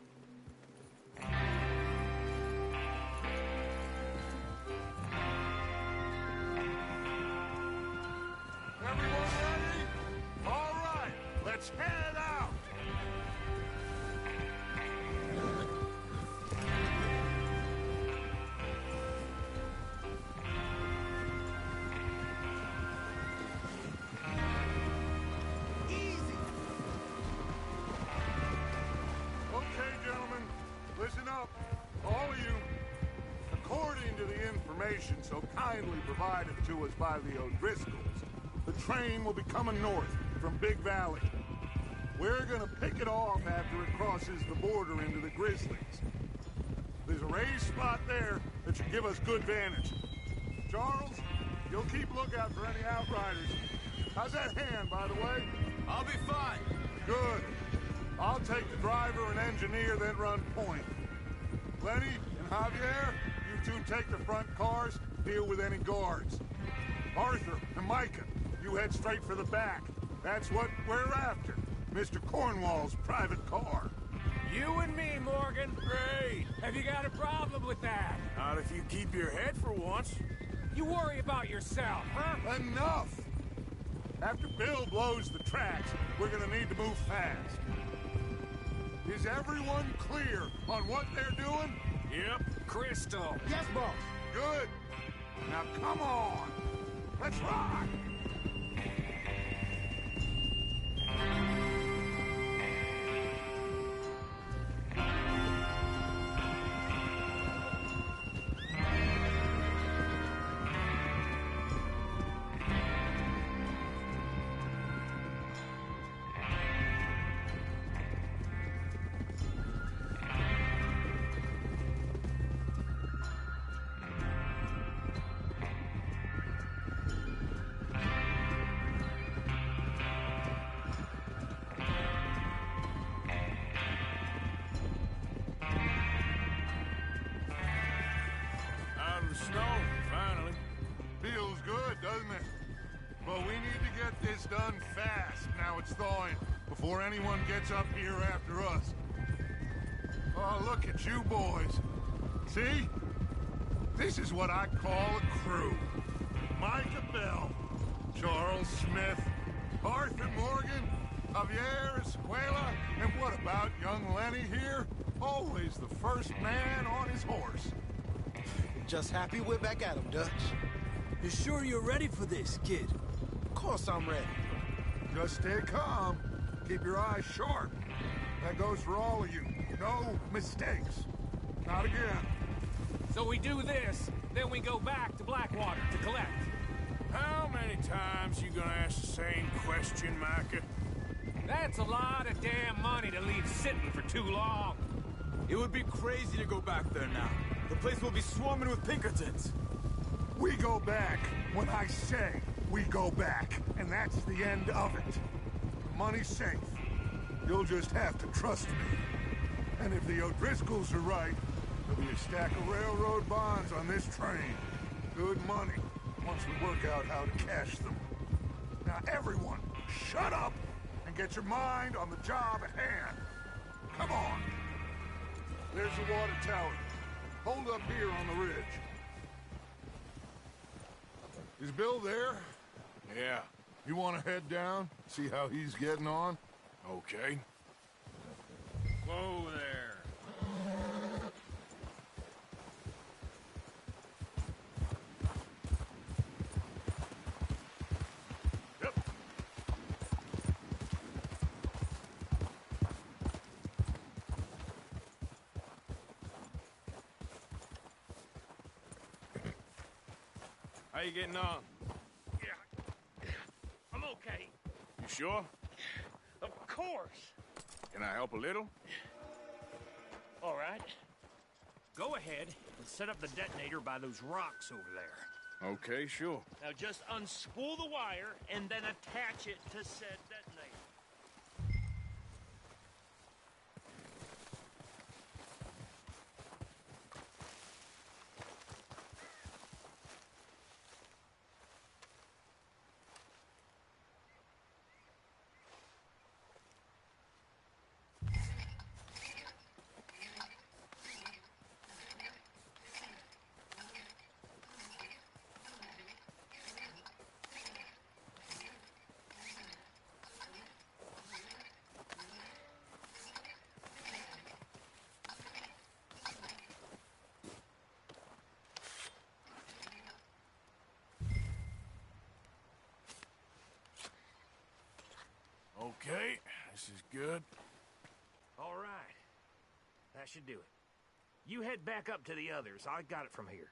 Speaker 3: Everyone ready? All right, let's head out. Okay, gentlemen, listen up, all of you. According to the information so kindly provided to us by the O'Driscolls, the train will be coming north from Big Valley. We're gonna pick it off after it crosses the border into the Grizzlies. There's a raised spot there that should give us good vantage. Charles, you'll keep lookout for any outriders. How's that hand, by the way?
Speaker 8: I'll be fine.
Speaker 3: Good. I'll take the driver and engineer, then run point. Lenny and Javier, you two take the front cars, deal with any guards. Arthur and Micah, you head straight for the back. That's what we're after. Mr. Cornwall's private car.
Speaker 4: You and me, Morgan.
Speaker 1: Great.
Speaker 4: Have you got a problem with that?
Speaker 1: Not if you keep your head for once.
Speaker 4: You worry about yourself, huh?
Speaker 3: Enough! After Bill blows the tracks, we're gonna need to move fast. Is everyone clear on what they're doing?
Speaker 1: Yep.
Speaker 4: Crystal.
Speaker 11: Yes, boss.
Speaker 3: Good. Now come on. Let's rock! this done fast. Now it's thawing, before anyone gets up here after us. Oh, look at you boys. See? This is what I call a crew. Micah Bell, Charles Smith, Arthur Morgan, Javier Escuela, and what about young Lenny here? Always the first man on his horse.
Speaker 6: Just happy we're back at him, Dutch.
Speaker 8: You sure you're ready for this, kid?
Speaker 6: Of course I'm ready.
Speaker 3: Just stay calm. Keep your eyes sharp. That goes for all of you. No mistakes. Not again.
Speaker 4: So we do this, then we go back to Blackwater to collect.
Speaker 1: How many times you gonna ask the same question, Micah?
Speaker 4: That's a lot of damn money to leave sitting for too long.
Speaker 8: It would be crazy to go back there now. The place will be swarming with Pinkertons.
Speaker 3: We go back when I say we go back, and that's the end of it. The money's safe. You'll just have to trust me. And if the O'Driscolls are right, there'll be a stack of railroad bonds on this train. Good money, once we work out how to cash them. Now everyone, shut up and get your mind on the job at hand. Come on. There's the water tower. Hold up here on the ridge. Is Bill there?
Speaker 1: Yeah.
Speaker 3: You want to head down, see how he's getting on?
Speaker 1: Okay.
Speaker 4: Whoa there.
Speaker 1: How you getting on?
Speaker 4: Yeah. I'm okay.
Speaker 1: You sure?
Speaker 4: Of course.
Speaker 1: Can I help a little?
Speaker 4: All right. Go ahead and set up the detonator by those rocks over there.
Speaker 1: Okay, sure.
Speaker 4: Now just unspool the wire and then attach it to said detonator.
Speaker 1: Okay, this is good.
Speaker 4: All right. That should do it. You head back up to the others. I got it from here.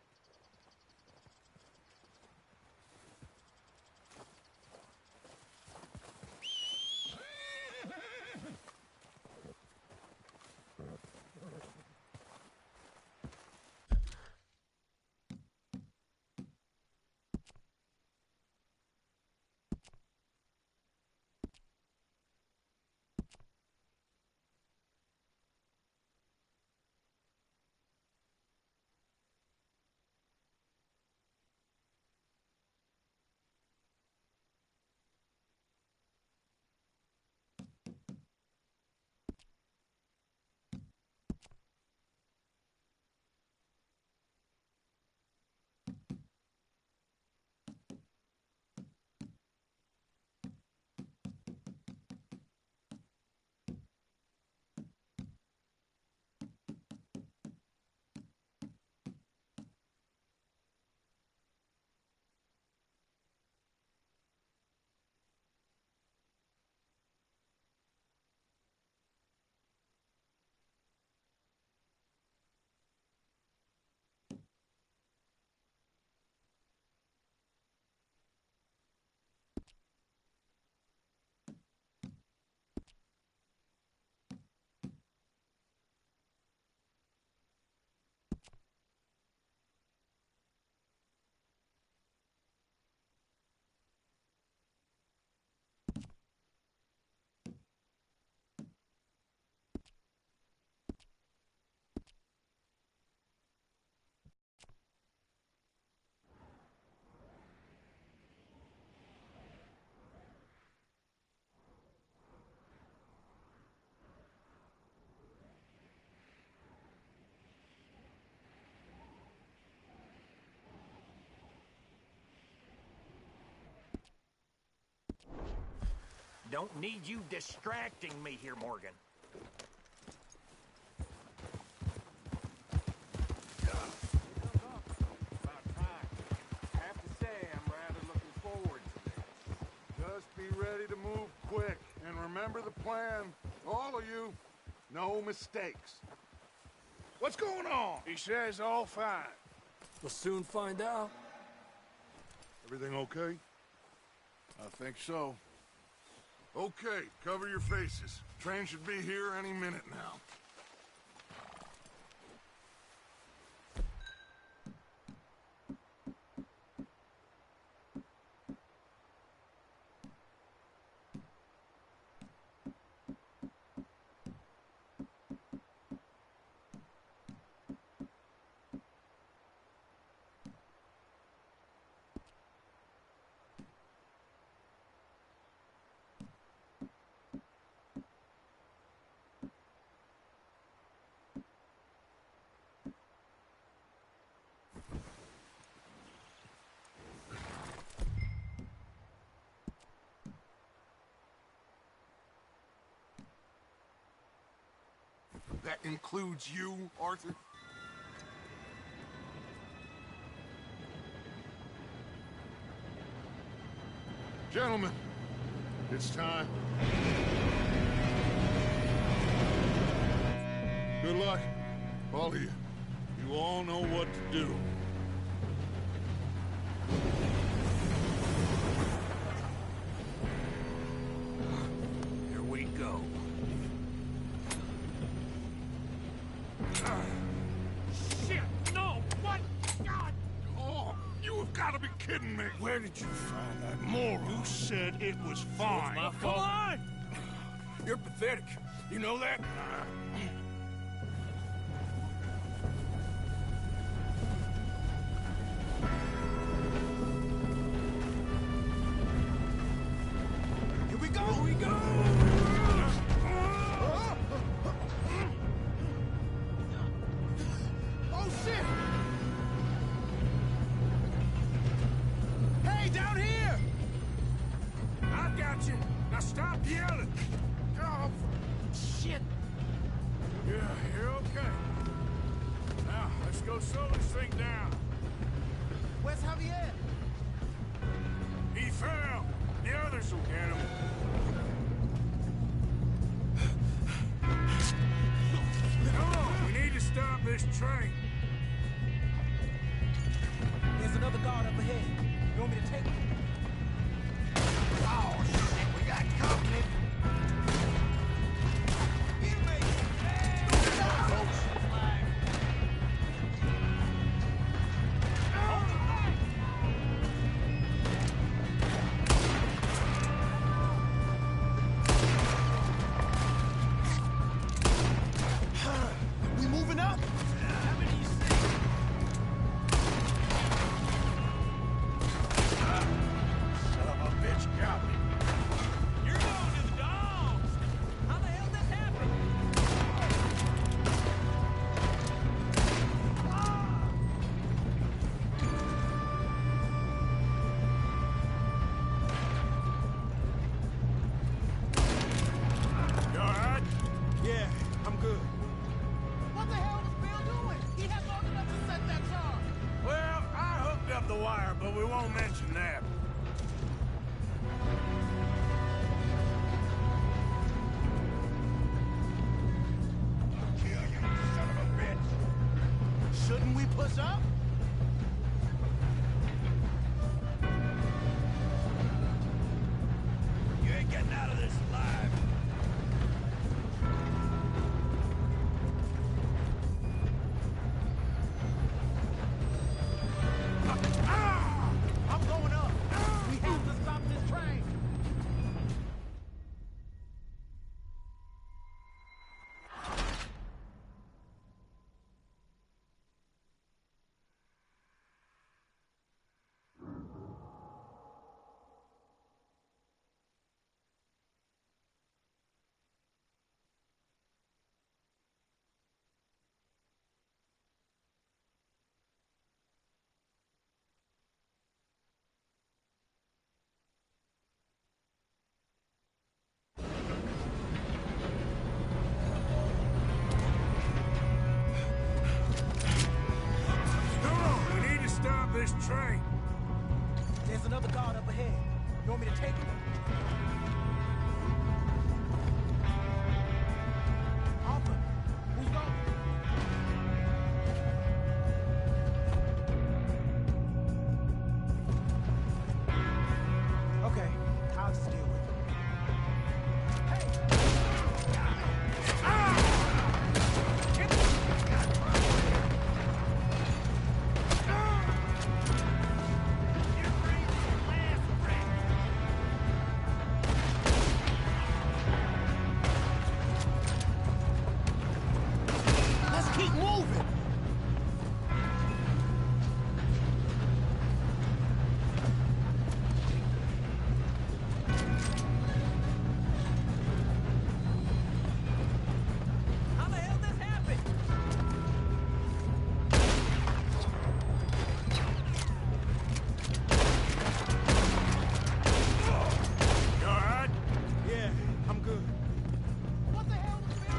Speaker 12: don't need you distracting me here, Morgan.
Speaker 3: Just be ready to move quick, and remember the plan. All of you, no mistakes. What's going on?
Speaker 1: He says all fine.
Speaker 5: We'll soon find out.
Speaker 3: Everything okay?
Speaker 1: I think so.
Speaker 3: Okay, cover your faces. Train should be here any minute now. That includes you, Arthur? Gentlemen, it's time. Good luck, all of you. You all know what to do.
Speaker 4: Here we go. Shit! No! What? God!
Speaker 3: Oh, you have got to be kidding me.
Speaker 1: Where did you find that moron?
Speaker 3: You said it was fine.
Speaker 4: My fault.
Speaker 1: Come on! You're pathetic. You know that?
Speaker 11: Here we go! Here we go! Oh, shit! Hey, down here!
Speaker 1: I got you. Now stop yelling. Oh,
Speaker 11: Shit!
Speaker 1: yeah, you're okay. Now, let's go slow this thing down.
Speaker 11: Where's Javier?
Speaker 1: He fell. The others will get him. Come on, we need to stop this train.
Speaker 5: There's another guard up ahead. You want me to take him?
Speaker 11: Oh, shit, we got company! We moving up?
Speaker 1: Son of a bitch got me.
Speaker 12: You're going to the dogs!
Speaker 5: How the hell this happen?
Speaker 1: You all right?
Speaker 5: Yeah, I'm good.
Speaker 11: What the hell was Bill doing? He had long enough to set that charge.
Speaker 1: Well, I hooked up the wire, but we won't mention that.
Speaker 11: Kill you, son of a bitch! Shouldn't we push up?
Speaker 2: You ain't getting out of this alive.
Speaker 11: I'm going up. We have to stop this train.
Speaker 6: You want me to take him? Arthur, who's going? Okay, I'll just deal with it.
Speaker 11: Let's keep moving.
Speaker 5: How the hell this happen?
Speaker 1: You all right?
Speaker 6: Yeah, I'm good. What the hell was that?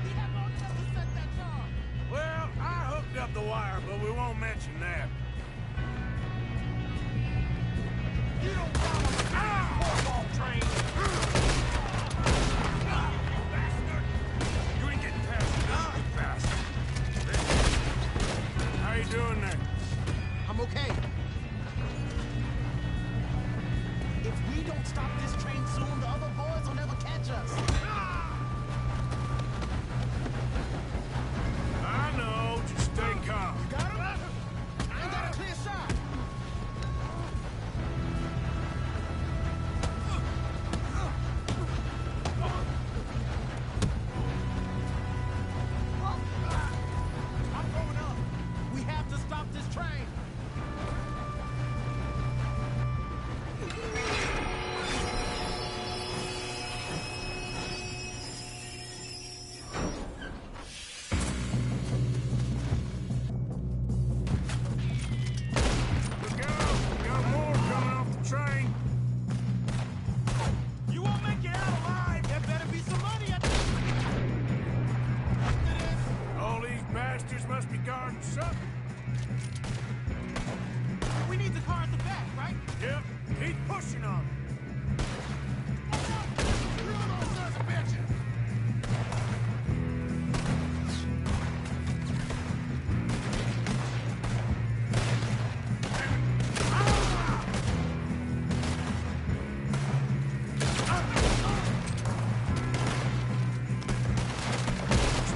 Speaker 6: He had long enough to set that charge.
Speaker 1: Well, I hooked up the wire, but we won't mention that.
Speaker 6: You don't follow the football train.
Speaker 1: You ain't getting past it, you bastard. How you doing there?
Speaker 11: I'm okay. If we don't stop this train soon, the other boys will never catch us.
Speaker 1: I know, just stay calm.
Speaker 11: You got him? I ain't got a clear shot. I'm going up. We have to stop this train.
Speaker 1: Look out! We got more coming off the train.
Speaker 6: You won't make it out alive. There better be some money at
Speaker 1: All these bastards must be guarding something.
Speaker 6: We need the car at the back, right?
Speaker 1: Yep, keep pushing on them.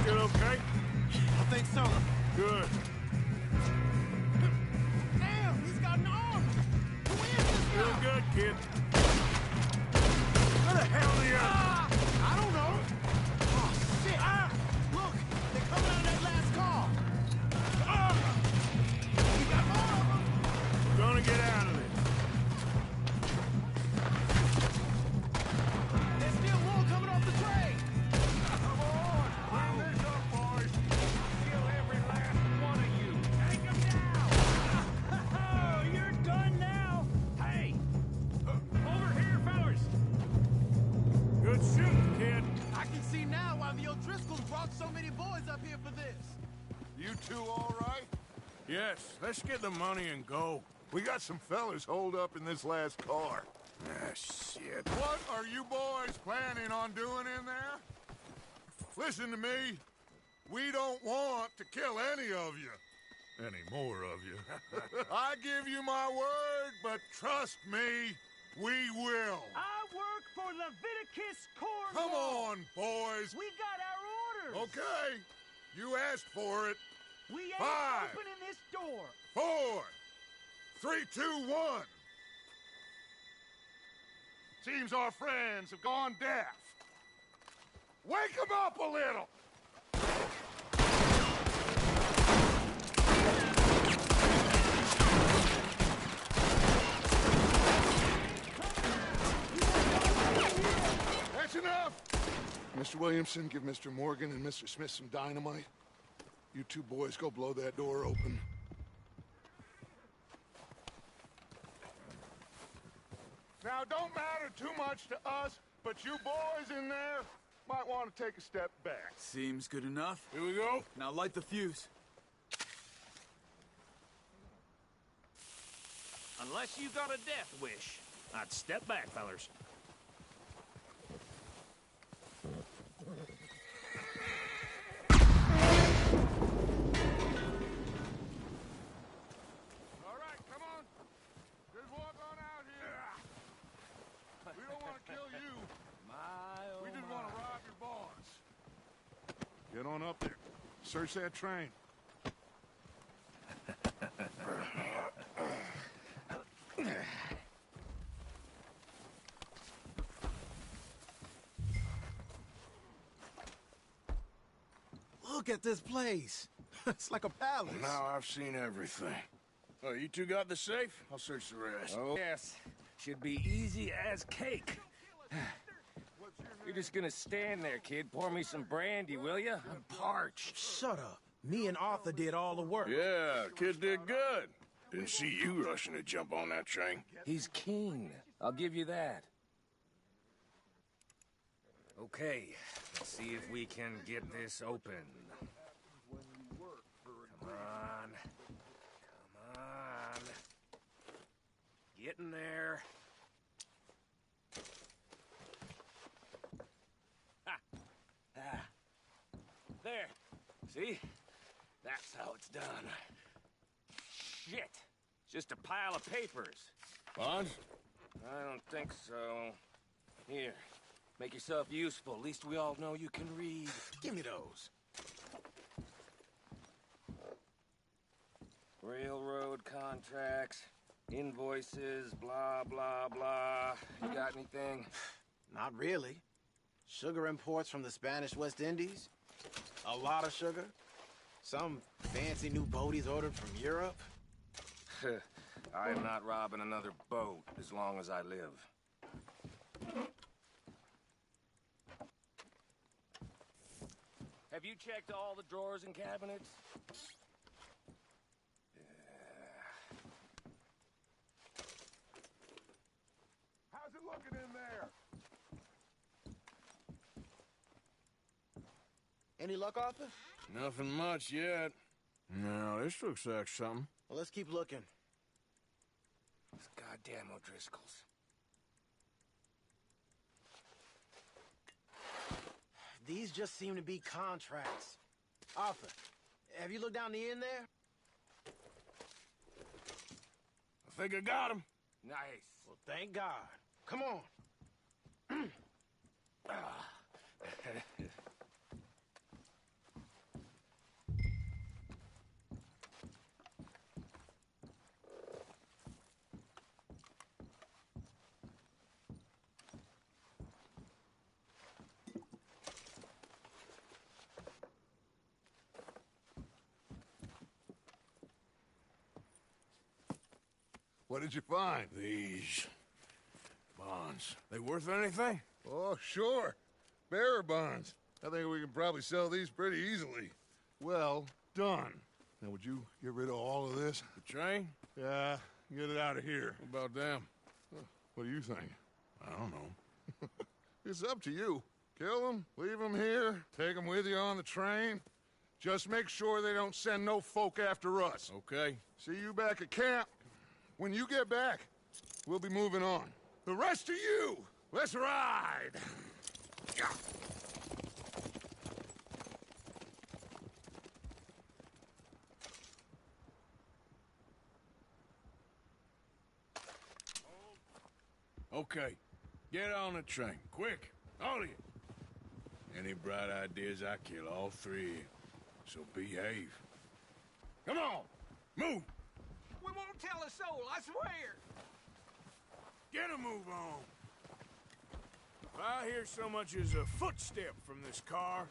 Speaker 1: Still okay?
Speaker 6: I think so.
Speaker 1: Good.
Speaker 6: Damn, he's got an arm. Who is this
Speaker 1: Still
Speaker 6: guy?
Speaker 1: good, kid. Where the hell are you?
Speaker 6: I don't know. Oh, shit. Look, they're coming out of that last car. We got more of them.
Speaker 1: We're gonna get out of this.
Speaker 6: There's still more coming off the train.
Speaker 3: Come on! Clean this up, boys!
Speaker 12: Kill every last one of you. Take them down. Oh, you're done now. Hey, over here, fellas.
Speaker 1: Good shooting, kid.
Speaker 6: I can see now why the O'Driscolls brought so many boys up here for this.
Speaker 3: You two all right?
Speaker 1: Yes, let's get the money and go.
Speaker 3: We got some fellas holed up in this last car.
Speaker 1: Ah, shit.
Speaker 3: What are you boys planning on doing in there? Listen to me. We don't want to kill any of you. Any more of you. I give you my word, but trust me, we will.
Speaker 12: I work for Leviticus Corps.
Speaker 3: Come on, boys.
Speaker 12: We got our orders.
Speaker 3: Okay. You asked for it.
Speaker 12: We ain't
Speaker 3: 5,
Speaker 12: opening this door.
Speaker 3: 4, 3, 2, 1. Seems our friends have gone deaf. Wake them up a little. That's enough. Mr. Williamson, give Mr. Morgan and Mr. Smith some dynamite. You two boys go blow that door open. Now, don't matter too much to us, but you boys in there might want to take a step back.
Speaker 8: Seems good enough.
Speaker 1: Here we go.
Speaker 8: Now light the fuse.
Speaker 12: Unless you got a death wish.
Speaker 4: I'd step back, fellers.
Speaker 6: All right, come on. Just walk on out here. We don't want to kill you. We just want to rob your boss.
Speaker 3: Get on up there. Search that train.
Speaker 11: Look at this place. It's like a palace.
Speaker 1: Now I've seen everything. Oh, you two got the safe? I'll search the rest.
Speaker 4: Oh, yes. Should be easy as cake. You're just gonna stand there, kid. Pour me some brandy, will you? I'm parched.
Speaker 11: Shut up. Me and Arthur did all the work.
Speaker 1: Yeah, kid did good. Didn't see you rushing to jump on that train.
Speaker 4: He's keen. I'll give you that. Okay, let's see if we can get this open. Come on. Come on. Get in there. Ha! Ah. There. See? That's how it's done. Shit. It's just a pile of papers.
Speaker 1: Bonds?
Speaker 4: I don't think so. Here. Make yourself useful. At least we all know you can read.
Speaker 11: Give me those.
Speaker 4: Railroad contracts, invoices, blah, blah, blah. You got anything?
Speaker 13: Not really. Sugar imports from the Spanish West Indies. A lot of sugar. Some fancy new boat he's ordered from Europe.
Speaker 4: I am not robbing another boat as long as I live. Have you checked all the drawers and cabinets?
Speaker 6: How's it looking in there?
Speaker 13: Any luck, Arthur?
Speaker 1: Nothing much yet. No, this looks like something.
Speaker 13: Well, let's keep looking.
Speaker 4: Those goddamn O'Driscolls.
Speaker 13: These just seem to be contracts. Arthur, have you looked down the end there?
Speaker 1: I think I got him.
Speaker 4: Nice.
Speaker 13: Well, thank God. Come on.
Speaker 3: What did you find?
Speaker 1: These bonds. They worth anything?
Speaker 3: Oh, sure. Bearer bonds. I think we can probably sell these pretty easily. Well done. Now, would you get rid of all of this?
Speaker 1: The train?
Speaker 3: Yeah, get it out of here.
Speaker 1: What about them?
Speaker 3: What do you think?
Speaker 1: I don't know.
Speaker 3: It's up to you. Kill them, leave them here, take them with you on the train. Just make sure they don't send no folk after us.
Speaker 1: Okay.
Speaker 3: See you back at camp. When you get back, we'll be moving on. The rest of you, let's ride!
Speaker 1: Okay. Get on the train. Quick. All of you. Any bright ideas, I kill all three of you. So behave. Come on! Move!
Speaker 12: We won't tell a soul, I swear.
Speaker 1: Get a move on. If I hear so much as a footstep from this car,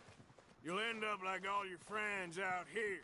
Speaker 1: you'll end up like all your friends out here.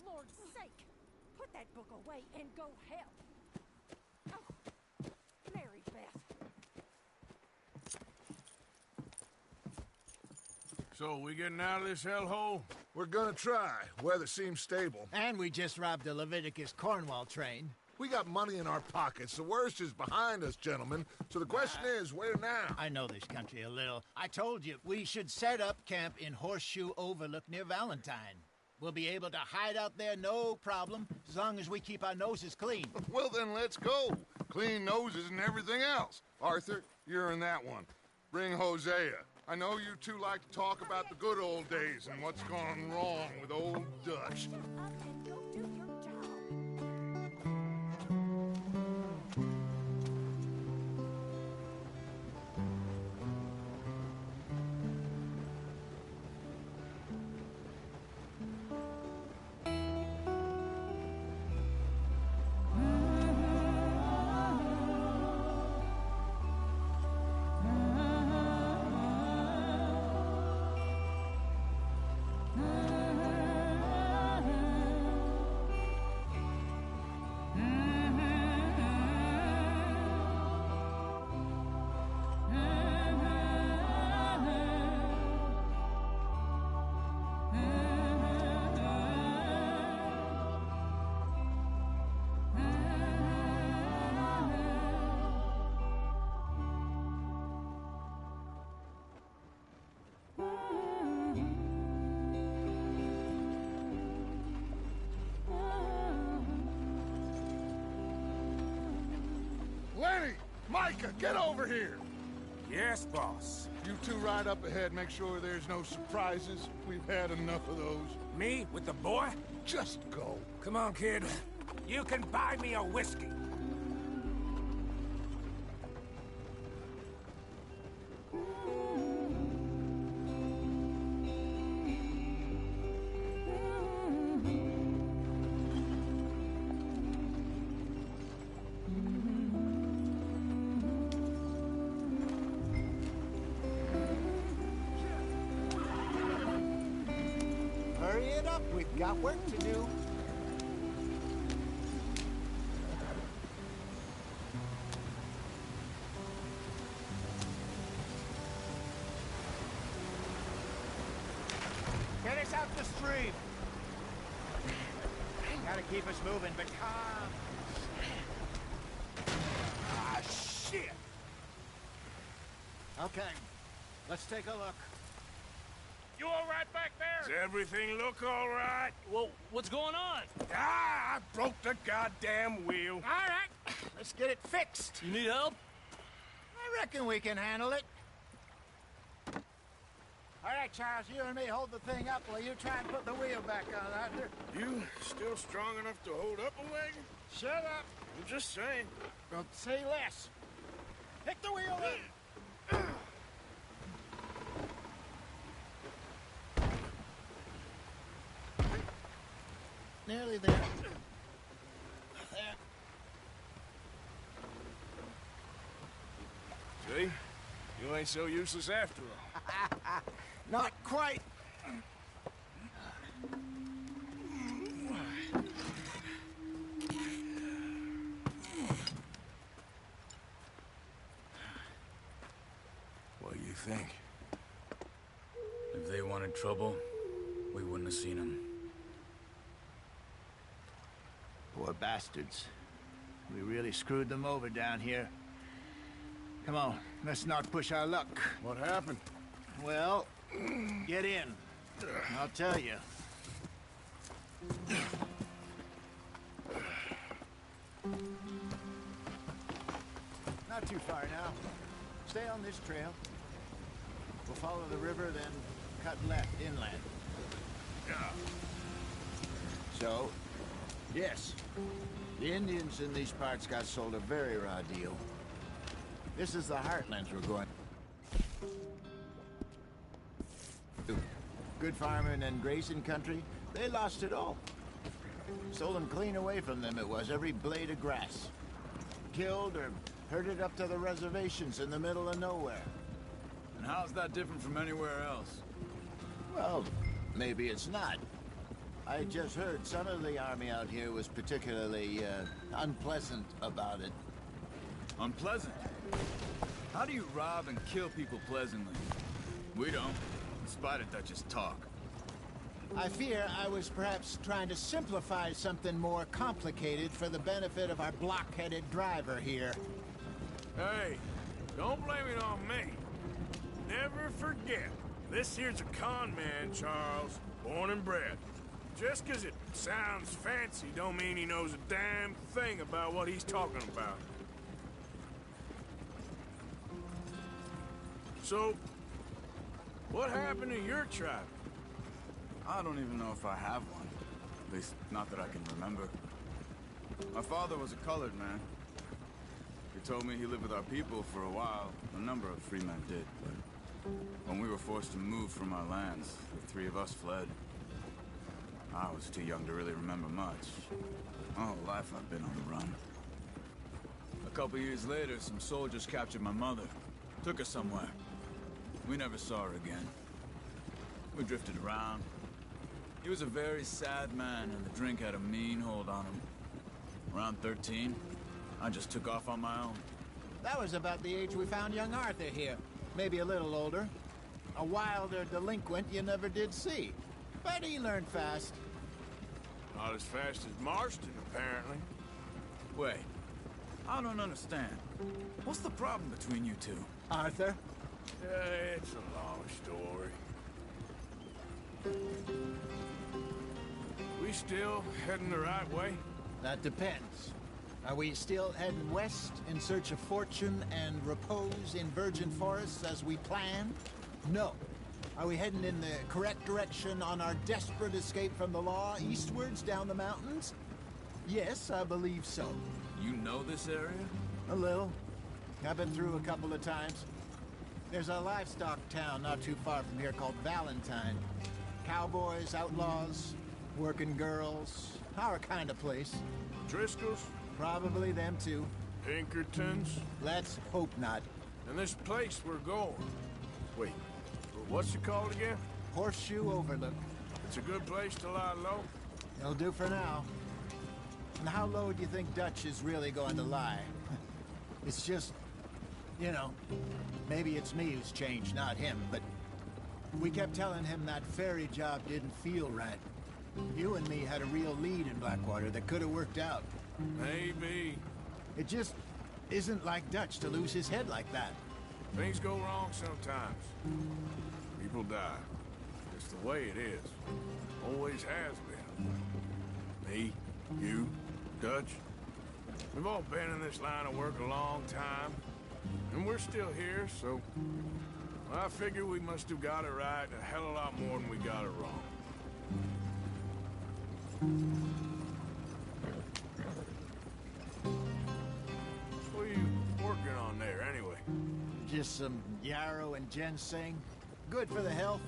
Speaker 14: Lord's sake! Put that book away and go help. Oh, Mary Beth.
Speaker 1: So, we getting out of this hellhole?
Speaker 3: We're gonna try. Weather seems stable.
Speaker 11: And we just robbed a Leviticus Cornwall train.
Speaker 3: We got money in our pockets. The worst is behind us, gentlemen. So the question is, where now?
Speaker 11: I know this country a little. I told you, we should set up camp in Horseshoe Overlook near Valentine. We'll be able to hide out there, no problem, as long as we keep our noses clean.
Speaker 3: Well, then let's go. Clean noses and everything else. Arthur, you're in that one. Bring Hosea. I know you two like to talk about the good old days and what's gone wrong with old Dutch. Lenny! Micah, get over here!
Speaker 4: Yes, boss.
Speaker 3: You two ride up ahead, make sure there's no surprises. We've had enough of those.
Speaker 4: Me? With the boy?
Speaker 3: Just go.
Speaker 4: Come on, kid. You can buy me a whiskey.
Speaker 11: Hurry it up, we've got work to do. Get us out the stream. Gotta keep us moving, but calm.
Speaker 4: Ah, shit!
Speaker 11: Okay, let's take a look.
Speaker 12: You all right back there?
Speaker 1: Does everything look all right?
Speaker 5: Well, what's going on?
Speaker 1: Ah, I broke the goddamn wheel.
Speaker 11: All right, let's get it fixed.
Speaker 5: You need help?
Speaker 11: I reckon we can handle it. All right, Charles, you and me hold the thing up while you try and put the wheel back on, Arthur.
Speaker 1: You still strong enough to hold up a wagon?
Speaker 11: Shut up.
Speaker 1: I'm just saying.
Speaker 11: Don't say less. Pick the wheel up. Nearly there.
Speaker 1: See? You ain't so useless after all.
Speaker 11: Not quite.
Speaker 1: What do you think?
Speaker 8: If they wanted trouble, we wouldn't have seen them.
Speaker 11: Poor bastards. We really screwed them over down here. Come on, let's not push our luck.
Speaker 1: What happened?
Speaker 11: Well, get in. I'll tell you. Not too far now. Stay on this trail. We'll follow the river, then cut left inland.
Speaker 1: Yeah.
Speaker 11: So, yes, the Indians in these parts got sold a very raw deal. This is the heartlands we're going to. Good farming and grazing country, they lost it all. Sold them clean away from them, it was, every blade of grass. Killed or herded up to the reservations in the middle of nowhere.
Speaker 8: And how's that different from anywhere else?
Speaker 11: Well, maybe it's not. I just heard some of the army out here was particularly unpleasant about it.
Speaker 8: Unpleasant? How do you rob and kill people pleasantly? We don't, in spite of Dutch's talk.
Speaker 11: I fear I was perhaps trying to simplify something more complicated for the benefit of our blockheaded driver here.
Speaker 1: Hey, don't blame it on me. Never forget, this here's a con man, Charles, born and bred. Just 'cause it sounds fancy don't mean he knows a damn thing about what he's talking about. So, what happened to your tribe?
Speaker 8: I don't even know if I have one. At least, not that I can remember. My father was a colored man. He told me he lived with our people for a while. A number of free men did, but when we were forced to move from our lands, the three of us fled. I was too young to really remember much. My whole life I've been on the run. A couple years later, some soldiers captured my mother. Took her somewhere. We never saw her again. We drifted around. He was a very sad man, and the drink had a mean hold on him. Around 13, I just took off on my own.
Speaker 11: That was about the age we found young Arthur here. Maybe a little older. A wilder delinquent you never did see. But he learned fast.
Speaker 1: Not as fast as Marston, apparently.
Speaker 8: Wait, I don't understand. What's the problem between you two?
Speaker 11: Arthur?
Speaker 1: It's a long story. We still heading the right way?
Speaker 11: That depends. Are we still heading west in search of fortune and repose in virgin forests as we planned? No. Are we heading in the correct direction on our desperate escape from the law eastwards down the mountains? Yes, I believe so.
Speaker 8: You know this area?
Speaker 11: A little. I've been through a couple of times. There's a livestock town not too far from here called Valentine. Cowboys, outlaws, working girls, our kind of place.
Speaker 1: Driscoll's?
Speaker 11: Probably them too.
Speaker 1: Pinkertons?
Speaker 11: Let's hope not.
Speaker 1: And this place we're going. Wait, what's it called again?
Speaker 11: Horseshoe Overlook.
Speaker 1: It's a good place to lie low?
Speaker 11: It'll do for now. And how low do you think Dutch is really going to lie? It's just, you know, maybe it's me who's changed, not him, but we kept telling him that ferry job didn't feel right. You and me had a real lead in Blackwater that could have worked out.
Speaker 1: Maybe.
Speaker 11: It just isn't like Dutch to lose his head like that.
Speaker 1: Things go wrong sometimes. People die. It's the way it is. Always has been. Me, you, Dutch. We've all been in this line of work a long time. And we're still here, so... I figure we must have got it right a hell of a lot more than we got it wrong. What are you working on there, anyway?
Speaker 11: Just some yarrow and ginseng. Good for the health.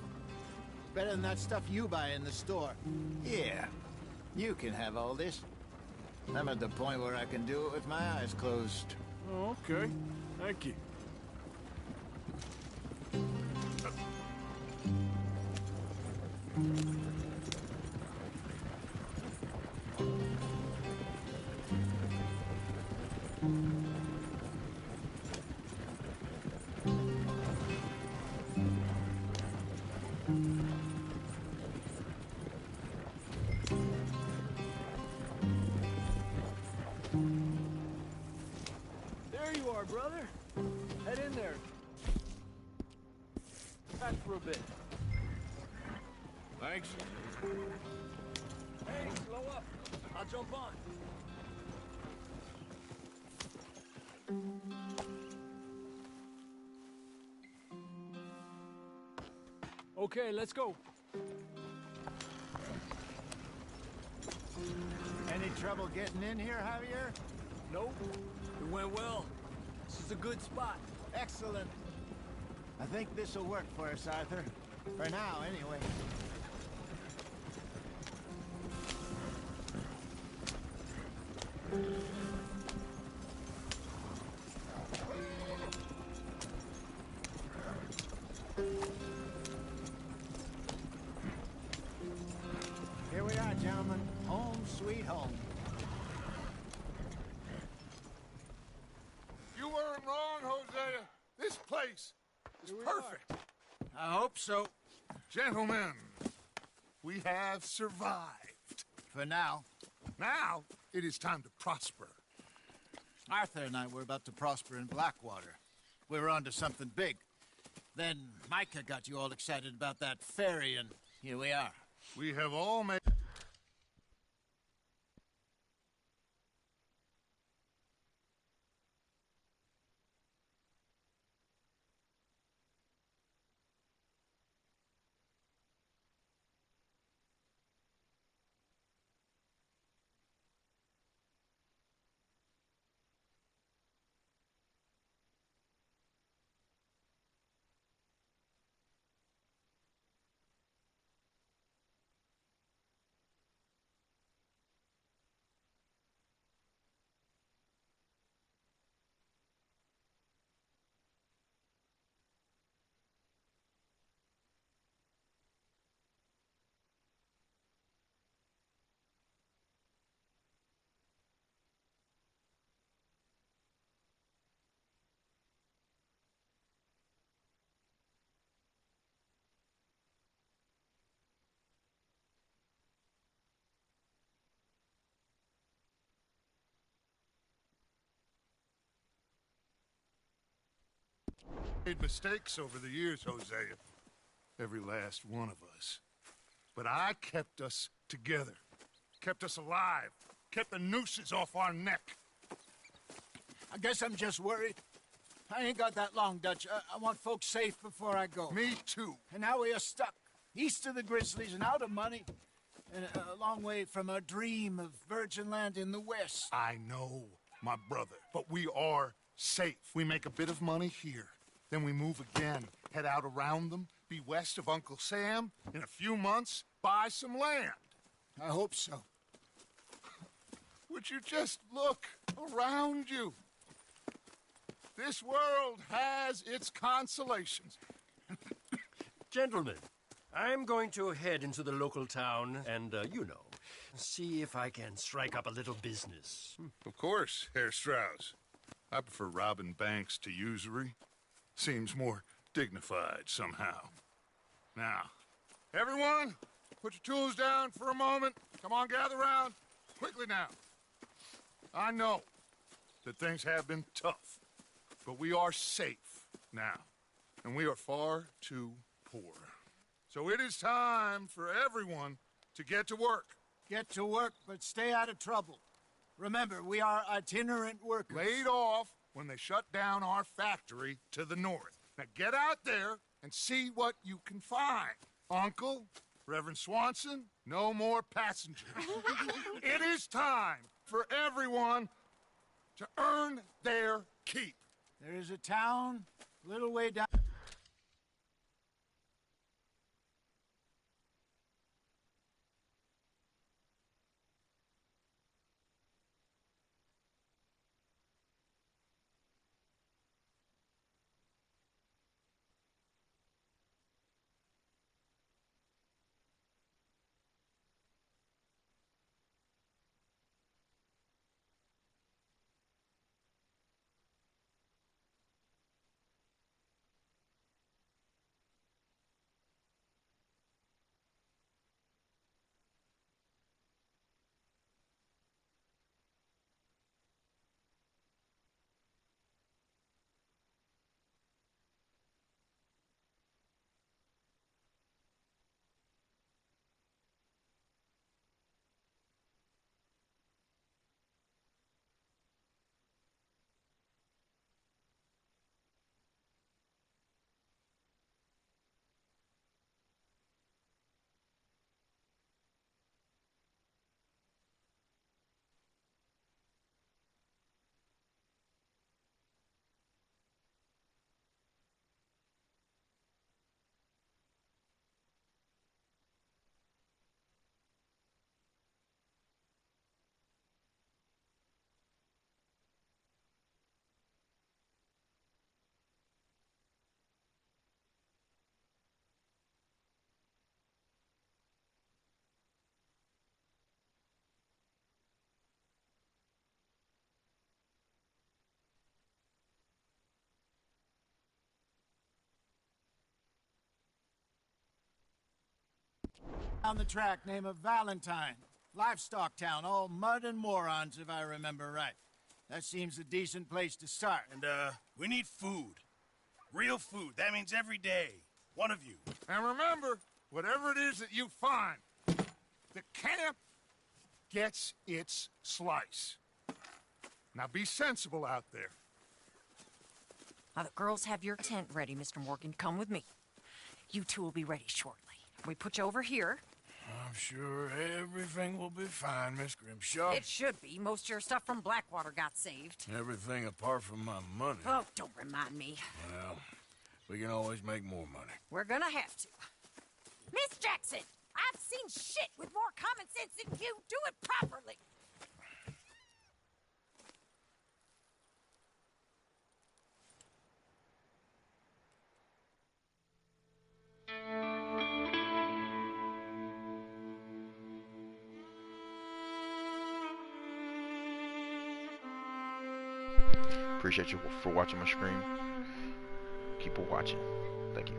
Speaker 11: Better than that stuff you buy in the store. Yeah, you can have all this. I'm at the point where I can do it with my eyes closed.
Speaker 1: Oh, okay. Thank you.
Speaker 5: There you are, brother. Head in there. Back for a bit.
Speaker 1: Thanks.
Speaker 5: Hey, slow up. I'll jump on. Okay, let's go.
Speaker 11: Any trouble getting in here, Javier?
Speaker 5: Nope. It went well. This is a good spot.
Speaker 11: Excellent. I think this'll work for us, Arthur. For now, anyway. Here we are, gentlemen. Home sweet home.
Speaker 3: You weren't wrong, Hosea. This place is perfect.
Speaker 11: I hope so.
Speaker 3: Gentlemen, we have survived.
Speaker 11: For now.
Speaker 3: Now, it is time to prosper.
Speaker 11: Arthur and I were about to prosper in Blackwater. We were onto something big. Then Micah got you all excited about that ferry, and here we are.
Speaker 3: We have all made... made mistakes over the years, Hosea. Every last one of us. But I kept us together. Kept us alive. Kept the nooses off our neck.
Speaker 11: I guess I'm just worried. I ain't got that long, Dutch. I want folks safe before I go.
Speaker 3: Me too.
Speaker 11: And now we are stuck. East of the Grizzlies and out of money. And a long way from our dream of virgin land in the west.
Speaker 3: I know, my brother. But we are safe. We make a bit of money here. Then we move again. Head out around them. Be west of Uncle Sam. In a few months, buy some land.
Speaker 11: I hope so.
Speaker 3: Would you just look around you? This world has its consolations.
Speaker 15: Gentlemen, I'm going to head into the local town and, see if I can strike up a little business.
Speaker 3: Of course, Herr Strauss. I prefer robbing banks to usury. Seems more dignified somehow. Now, everyone, put your tools down for a moment. Come on, gather round. Quickly now. I know that things have been tough, but we are safe now, and we are far too poor. So it is time for everyone to get to work.
Speaker 11: Get to work, but stay out of trouble. Remember, we are itinerant workers.
Speaker 3: Laid off when they shut down our factory to the north. Now get out there and see what you can find. Uncle, Reverend Swanson, no more passengers. It is time for everyone to earn their keep.
Speaker 11: There is a town a little way down. On the track, name of Valentine. Livestock town, all mud and morons, if I remember right. That seems a decent place to start.
Speaker 2: And, we need food. Real food. That means every day. One of you.
Speaker 6: And remember, whatever it is that you find, the camp gets its slice. Now be sensible out there.
Speaker 14: Now, the girls have your tent ready, Mr. Morgan. Come with me. You two will be ready shortly. We put you over here.
Speaker 1: I'm sure everything will be fine, Miss Grimshaw.
Speaker 14: It should be. Most of your stuff from Blackwater got saved.
Speaker 1: Everything apart from my money.
Speaker 14: Oh, don't remind me.
Speaker 1: Well, we can always make more money.
Speaker 14: We're gonna have to. Miss Jackson, I've seen shit with more common sense than you. Do it properly.
Speaker 7: Appreciate you for watching my stream. Keep watching. Thank you.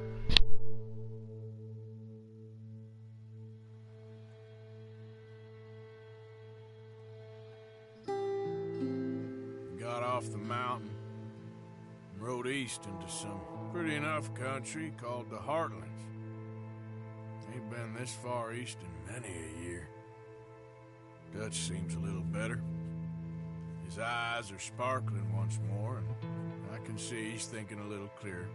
Speaker 1: Got off the mountain and rode east into some pretty enough country called the Heartlands. Ain't been this far east in many a year. Dutch seems a little better. His eyes are sparkling once more, and I can see he's thinking a little clearer.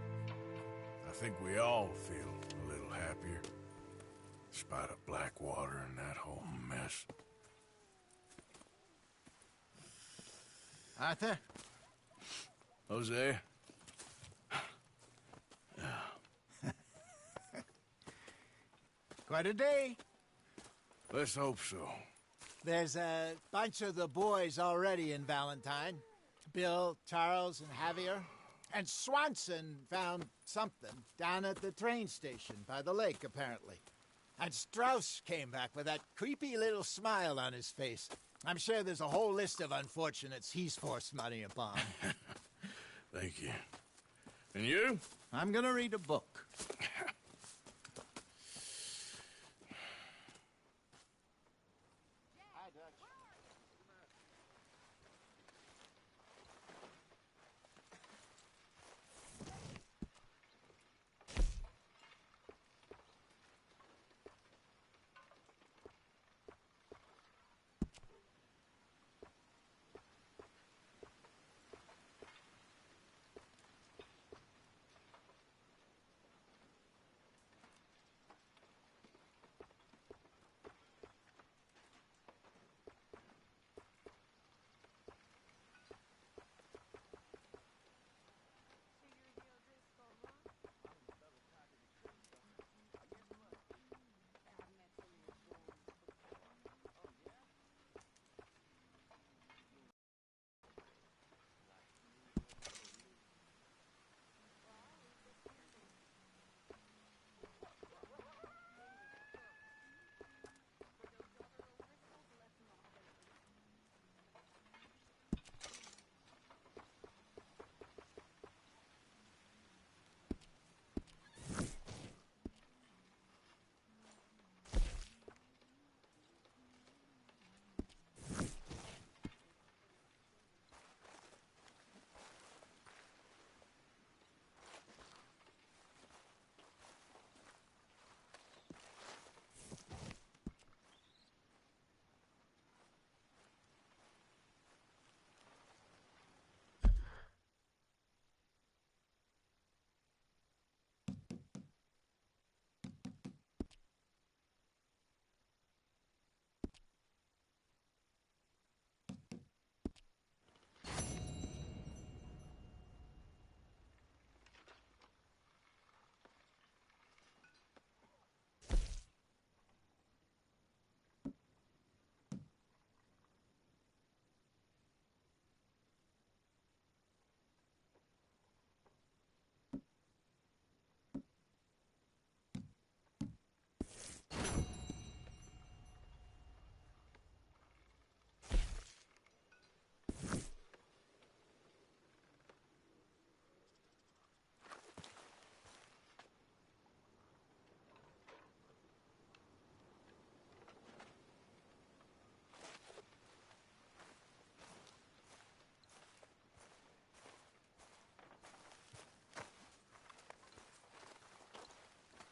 Speaker 1: I think we all feel a little happier, in spite of Blackwater and that whole mess.
Speaker 11: Arthur?
Speaker 1: Jose?
Speaker 11: Quite a day.
Speaker 1: Let's hope so.
Speaker 11: There's a bunch of the boys already in Valentine. Bill, Charles, and Javier. And Swanson found something down at the train station by the lake, apparently. And Strauss came back with that creepy little smile on his face. I'm sure there's a whole list of unfortunates he's forced money upon.
Speaker 1: Thank you. And you?
Speaker 11: I'm gonna read a book.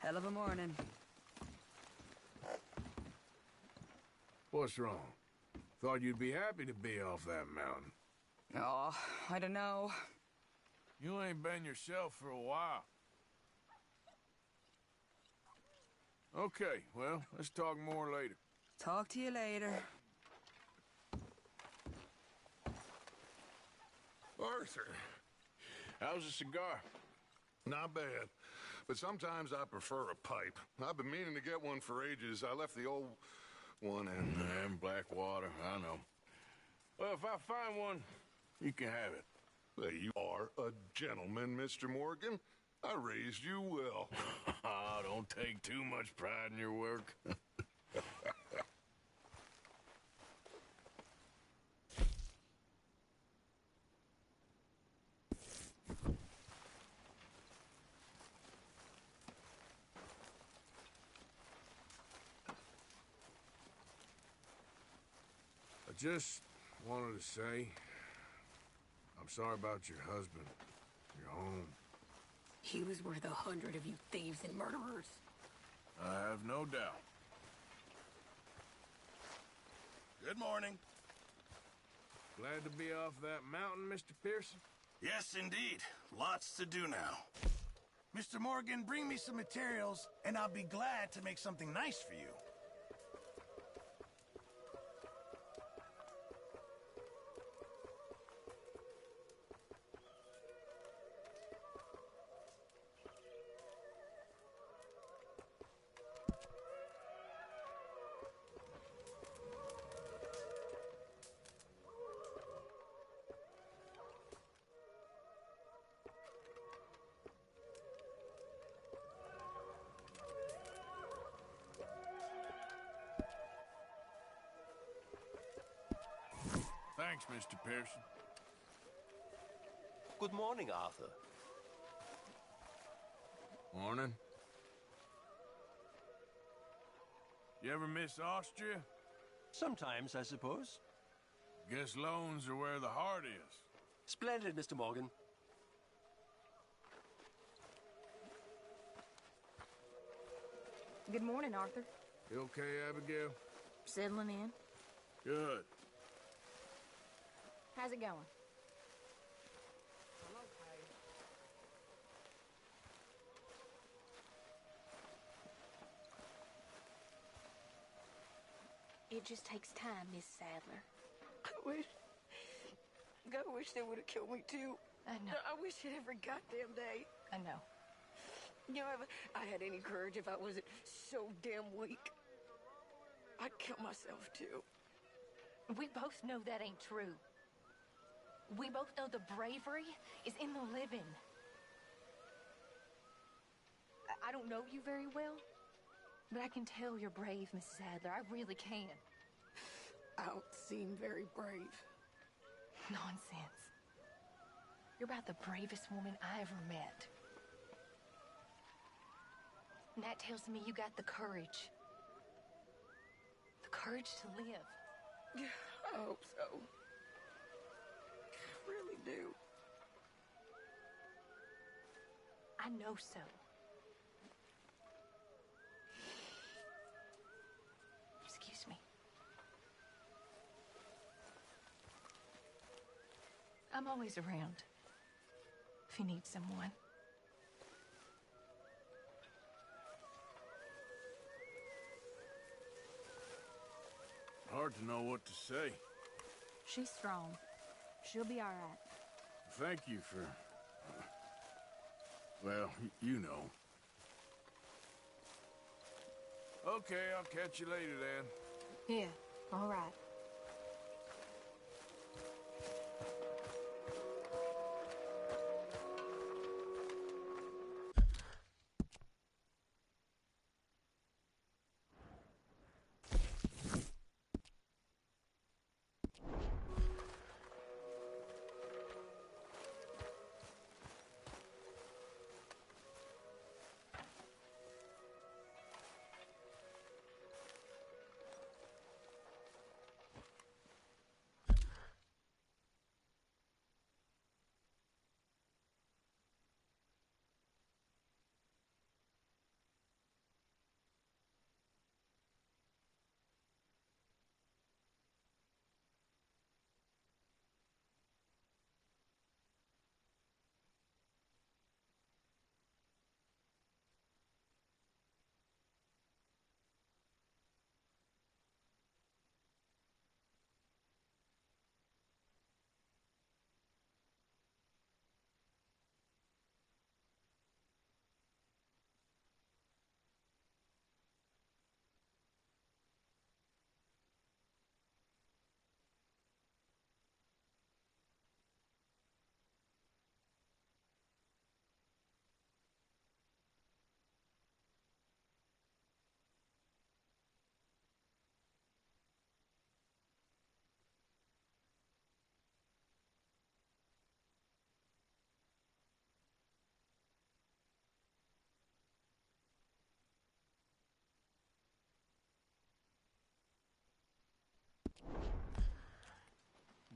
Speaker 16: Hell of a morning.
Speaker 1: What's wrong? Thought you'd be happy to be off that mountain.
Speaker 16: Oh, I don't know.
Speaker 1: You ain't been yourself for a while. Okay, well, let's talk more later.
Speaker 16: Talk to you later.
Speaker 3: Arthur.
Speaker 1: How's the cigar?
Speaker 3: Not bad. But sometimes I prefer a pipe. I've been meaning to get one for ages. I left the old one in
Speaker 1: Blackwater, I know. Well, if I find one, you can have it.
Speaker 3: Well, you are a gentleman, Mr. Morgan. I raised you well.
Speaker 1: Don't take too much pride in your work. I just wanted to say, I'm sorry about your husband, your home.
Speaker 17: He was worth 100 of you thieves and murderers.
Speaker 1: I have no doubt.
Speaker 2: Good morning.
Speaker 1: Glad to be off that mountain, Mr. Pearson?
Speaker 2: Yes, indeed. Lots to do now. Mr. Morgan, bring me some materials, and I'll be glad to make something nice for you.
Speaker 1: Thanks, Mr. Pearson.
Speaker 15: Good morning, Arthur.
Speaker 1: Morning. You ever miss Austria?
Speaker 15: Sometimes, I suppose.
Speaker 1: Guess loans are where the heart is.
Speaker 15: Splendid, Mr. Morgan.
Speaker 10: Good morning, Arthur.
Speaker 1: You okay, Abigail?
Speaker 10: Settling in.
Speaker 1: Good.
Speaker 10: How's it going? It just takes time, Miss Sadler.
Speaker 17: I wish they would have killed me too.
Speaker 10: I know.
Speaker 17: I wish it every goddamn day.
Speaker 10: I know.
Speaker 17: You know, if I had any courage, if I wasn't so damn weak, I'd kill myself too.
Speaker 10: We both know that ain't true. We both know the bravery is in the living. I don't know you very well, but I can tell you're brave, Mrs. Adler. I really can.
Speaker 17: I don't seem very brave.
Speaker 10: Nonsense. You're about the bravest woman I ever met. And that tells me you got the courage. The courage to live.
Speaker 17: I hope so. I really do.
Speaker 10: I know so. Excuse me. I'm always around if you need someone.
Speaker 1: Hard to know what to say.
Speaker 10: She's strong. She'll be all right.
Speaker 1: Thank you for... well, you know. Okay, I'll catch you later then.
Speaker 10: Yeah, all right.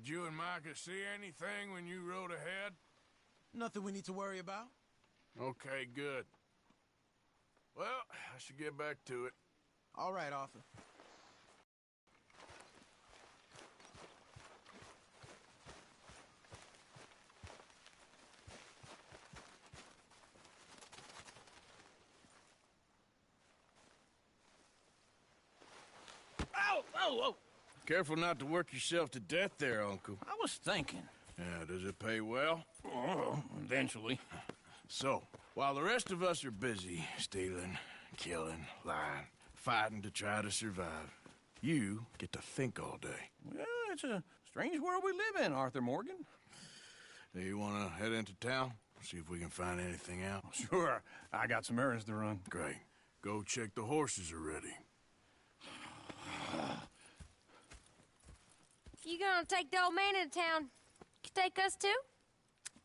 Speaker 1: Did you and Micah see anything when you rode ahead?
Speaker 2: Nothing we need to worry about.
Speaker 1: Okay, good. Well, I should get back to it.
Speaker 2: All right, Arthur.
Speaker 1: Ow! Oh, oh! Careful not to work yourself to death there, Uncle.
Speaker 12: I was thinking.
Speaker 1: Yeah, does it pay well?
Speaker 12: Oh, eventually.
Speaker 1: So, while the rest of us are busy stealing, killing, lying, fighting to try to survive, you get to think all day.
Speaker 12: Well, it's a strange world we live in, Arthur Morgan.
Speaker 1: Do you want to head into town? See if we can find anything out?
Speaker 12: Sure. I got some errands to run.
Speaker 1: Great. Go check the horses are ready.
Speaker 18: You gonna take the old man into town? You take us too?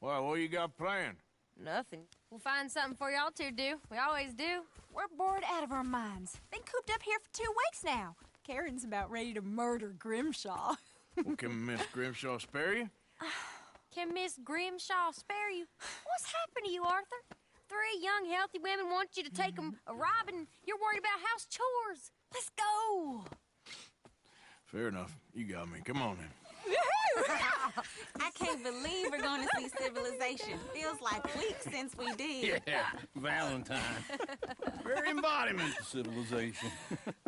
Speaker 1: Well, what you got planned?
Speaker 18: Nothing. We'll find something for y'all to do. We always do.
Speaker 19: We're bored out of our minds. Been cooped up here for 2 weeks now. Karen's about ready to murder Grimshaw.
Speaker 1: Well, can Miss Grimshaw spare you?
Speaker 18: Can Miss Grimshaw spare you? What's happened to you, Arthur? 3 young, healthy women want you to take them a robbing. You're worried about house chores. Let's go.
Speaker 1: Fair enough. You got me. Come on then.
Speaker 20: I can't believe we're going to see civilization. Feels like weeks since we did.
Speaker 12: Yeah, Valentine. Very embodiment of civilization.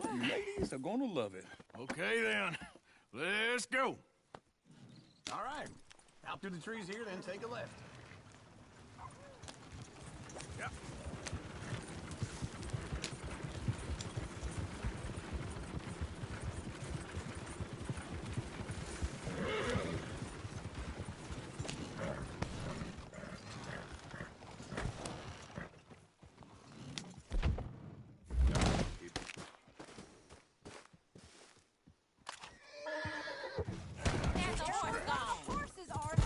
Speaker 12: You ladies are gonna love it.
Speaker 1: Okay then. Let's go.
Speaker 8: All right. Out through the trees here, then take a left.
Speaker 1: Yep.
Speaker 19: There's a horse gone. Horses, Arthur.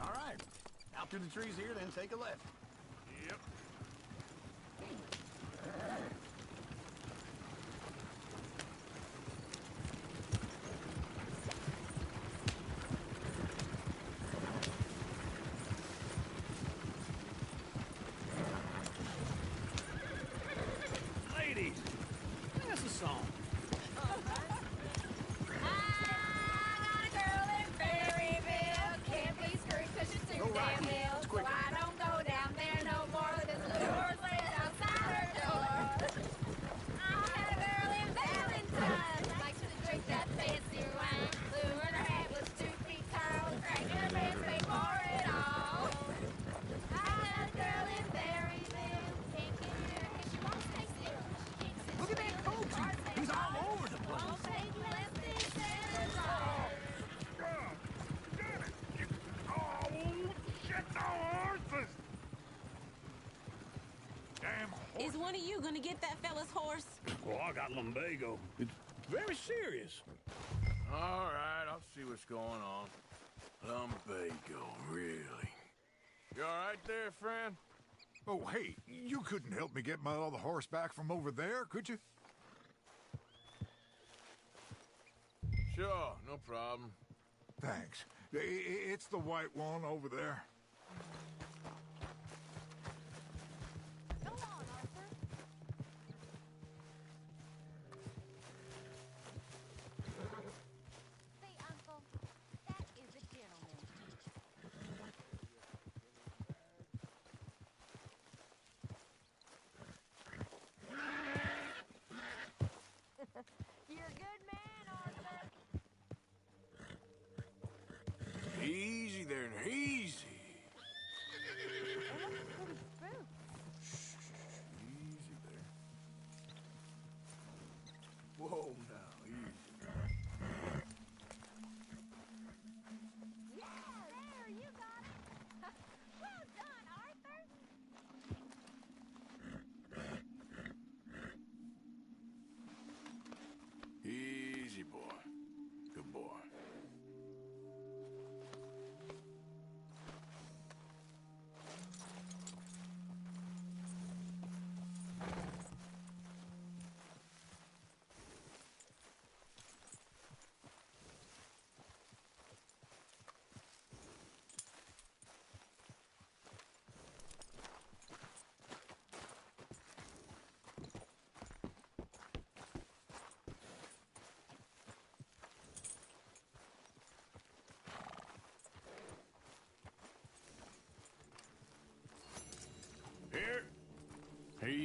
Speaker 8: All right. Out through the trees here, then take a left.
Speaker 1: Yep.
Speaker 12: Ladies, that's a song.
Speaker 6: Look at that coach. He's all over the place. Oh, shit, no horses. Damn horse.
Speaker 20: Is one of you going to get that fella's horse?
Speaker 12: Well, I got lumbago. It's very serious.
Speaker 1: All right, I'll see what's going on. Lumbago, really? You all right there, friend?
Speaker 6: Oh, hey, you couldn't help me get my other horse back from over there, could you?
Speaker 1: Sure, no problem.
Speaker 6: Thanks. It's the white one over there.
Speaker 19: Go on, Arthur.
Speaker 18: See, Uncle, that is a gentleman. You're a good man, Arthur.
Speaker 1: Easy there, easy.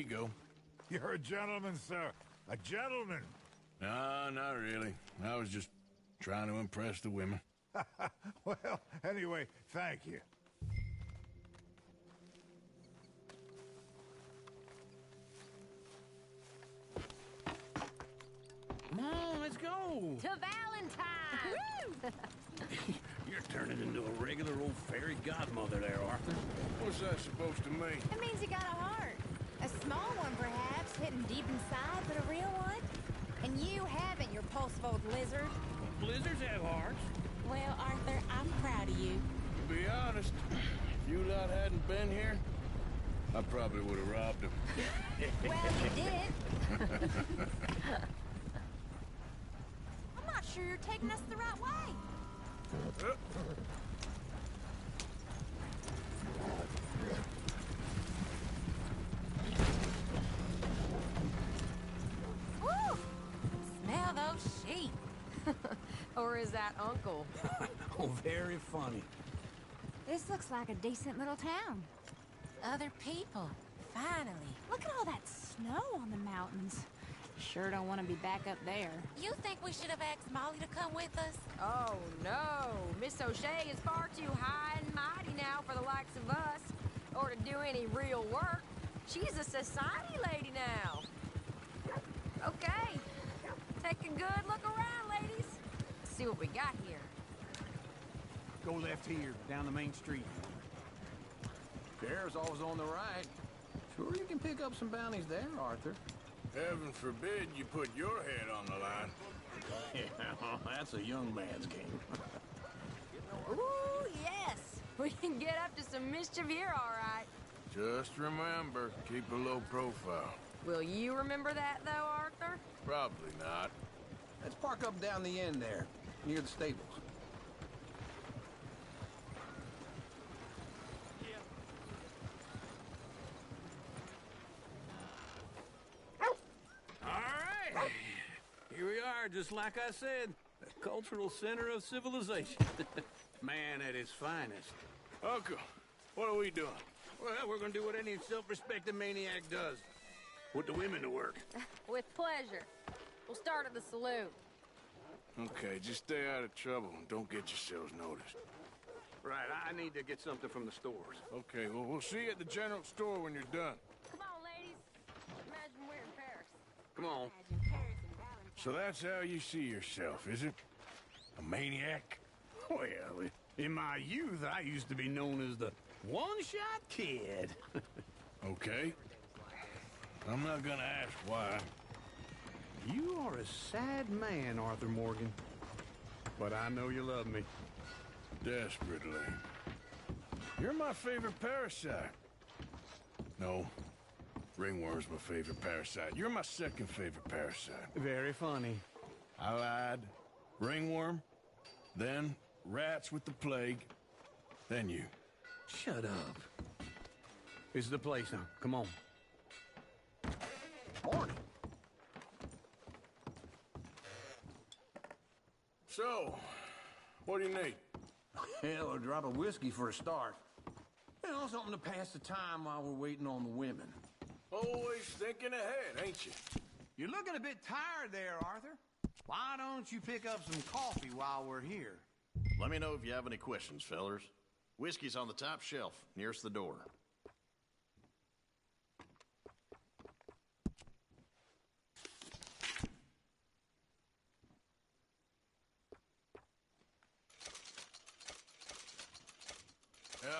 Speaker 1: you go.
Speaker 6: You're a gentleman, sir. A gentleman.
Speaker 1: No, not really. I was just trying to impress the women.
Speaker 6: Well, anyway, thank you.
Speaker 5: Come on, let's go.
Speaker 18: To Valentine!
Speaker 5: You're turning into a regular old fairy godmother there, Arthur.
Speaker 1: What's that supposed to mean?
Speaker 19: It means you got a heart. A small one, perhaps, hidden deep inside, but a real one. And you haven't, your pulse-fold lizard.
Speaker 5: Lizards have hearts.
Speaker 20: Well, Arthur, I'm proud of you.
Speaker 1: To be honest, if you lot hadn't been here, I probably would have robbed him.
Speaker 19: Well, you did. I'm not sure you're taking us the right way.
Speaker 14: Woo! Smell those sheep. Or is that Uncle?
Speaker 5: Oh, very funny.
Speaker 19: This looks like a decent little town.
Speaker 14: Other people. Finally.
Speaker 19: Look at all that snow on the mountains. Sure don't want to be back up there.
Speaker 20: You think we should have asked Molly to come with us?
Speaker 18: Oh, no. Miss O'Shea is far too high and mighty now for the likes of us, or to do any real work. She's a society lady now. Okay. Take a good look around, ladies. See what we got here.
Speaker 5: Go left here, down the main street. Bear's always on the right. Sure you can pick up some bounties there, Arthur.
Speaker 1: Heaven forbid you put your head on the line.
Speaker 5: Yeah, that's a young man's game.
Speaker 18: Ooh, yes. We can get up to some mischief here, all right.
Speaker 1: Just remember, keep a low profile.
Speaker 18: Will you remember that, though, Arthur?
Speaker 1: Probably not.
Speaker 5: Let's park up down the end there, near the stables. All right. Here we are, just like I said. The cultural center of civilization. Man at his finest.
Speaker 1: Uncle, what are we doing?
Speaker 5: Well, we're gonna do what any self-respecting maniac does. Put the women to work.
Speaker 18: With pleasure. We'll start at the saloon.
Speaker 1: Okay, just stay out of trouble and don't get yourselves noticed.
Speaker 5: Right, I need to get something from the stores.
Speaker 1: Okay, well, we'll see you at the general store when you're done.
Speaker 18: Come on, ladies. Imagine we're in Paris.
Speaker 5: Come on.
Speaker 1: So that's how you see yourself, is it? A maniac?
Speaker 5: Well, in my youth, I used to be known as the one-shot kid.
Speaker 1: Okay. I'm not gonna ask why.
Speaker 5: You are a sad man, Arthur Morgan. But I know you love me.
Speaker 1: Desperately. You're my favorite parasite. No. Ringworm's my favorite parasite. You're my second favorite parasite.
Speaker 5: Very funny.
Speaker 1: I lied. Ringworm. Then rats with the plague. Then you.
Speaker 5: Shut up. This is the place now. Come on. Morgan.
Speaker 1: So, what do you need?
Speaker 5: Hell, a drop of whiskey for a start. You know, something to pass the time while we're waiting on the women.
Speaker 1: Always thinking ahead, ain't you?
Speaker 11: You're looking a bit tired there, Arthur. Why don't you pick up some coffee while we're here?
Speaker 9: Let me know if you have any questions, fellers. Whiskey's on the top shelf, nearest the door.
Speaker 1: Yeah,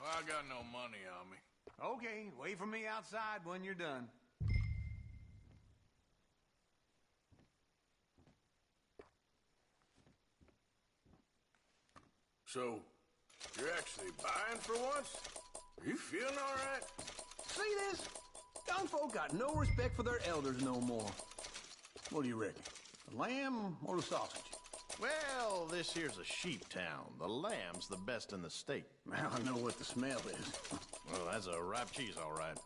Speaker 1: well, I got no money on me.
Speaker 11: Okay, wait for me outside when you're done.
Speaker 1: So, you're actually buying for once? Are you feeling all right?
Speaker 5: See this? Young folk got no respect for their elders no more. What do you reckon? The lamb or the sausage?
Speaker 9: Well, this here's a sheep town. The lamb's the best in the state.
Speaker 5: Now I know what the smell is.
Speaker 9: Well, that's a ripe cheese, all right.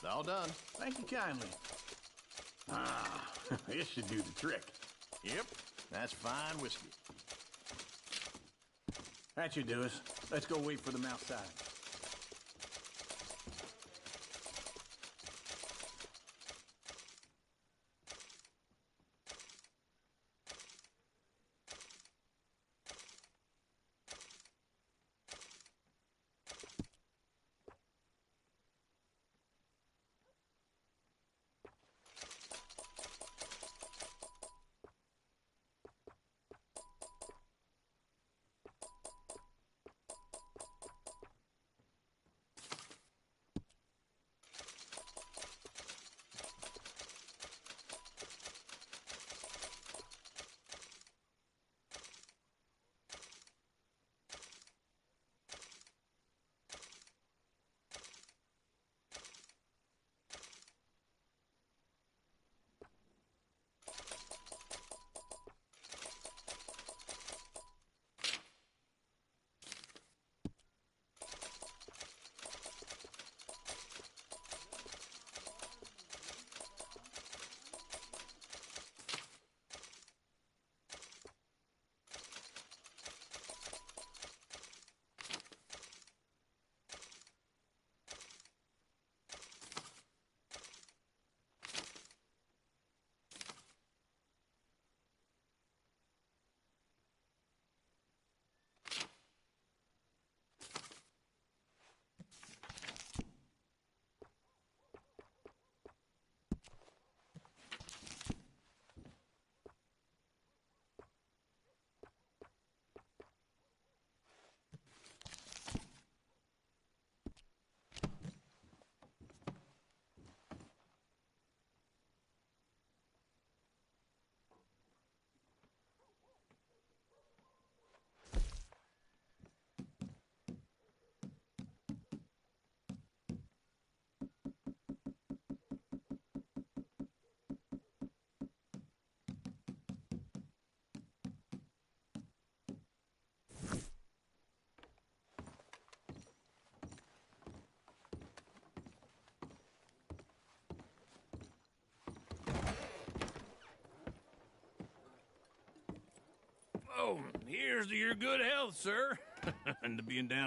Speaker 9: All done.
Speaker 5: Thank you kindly. Ah, this should do the trick.
Speaker 2: Yep, that's fine whiskey.
Speaker 5: That should do us. Let's go wait for them outside. Oh, here's to your good health, sir. And to being down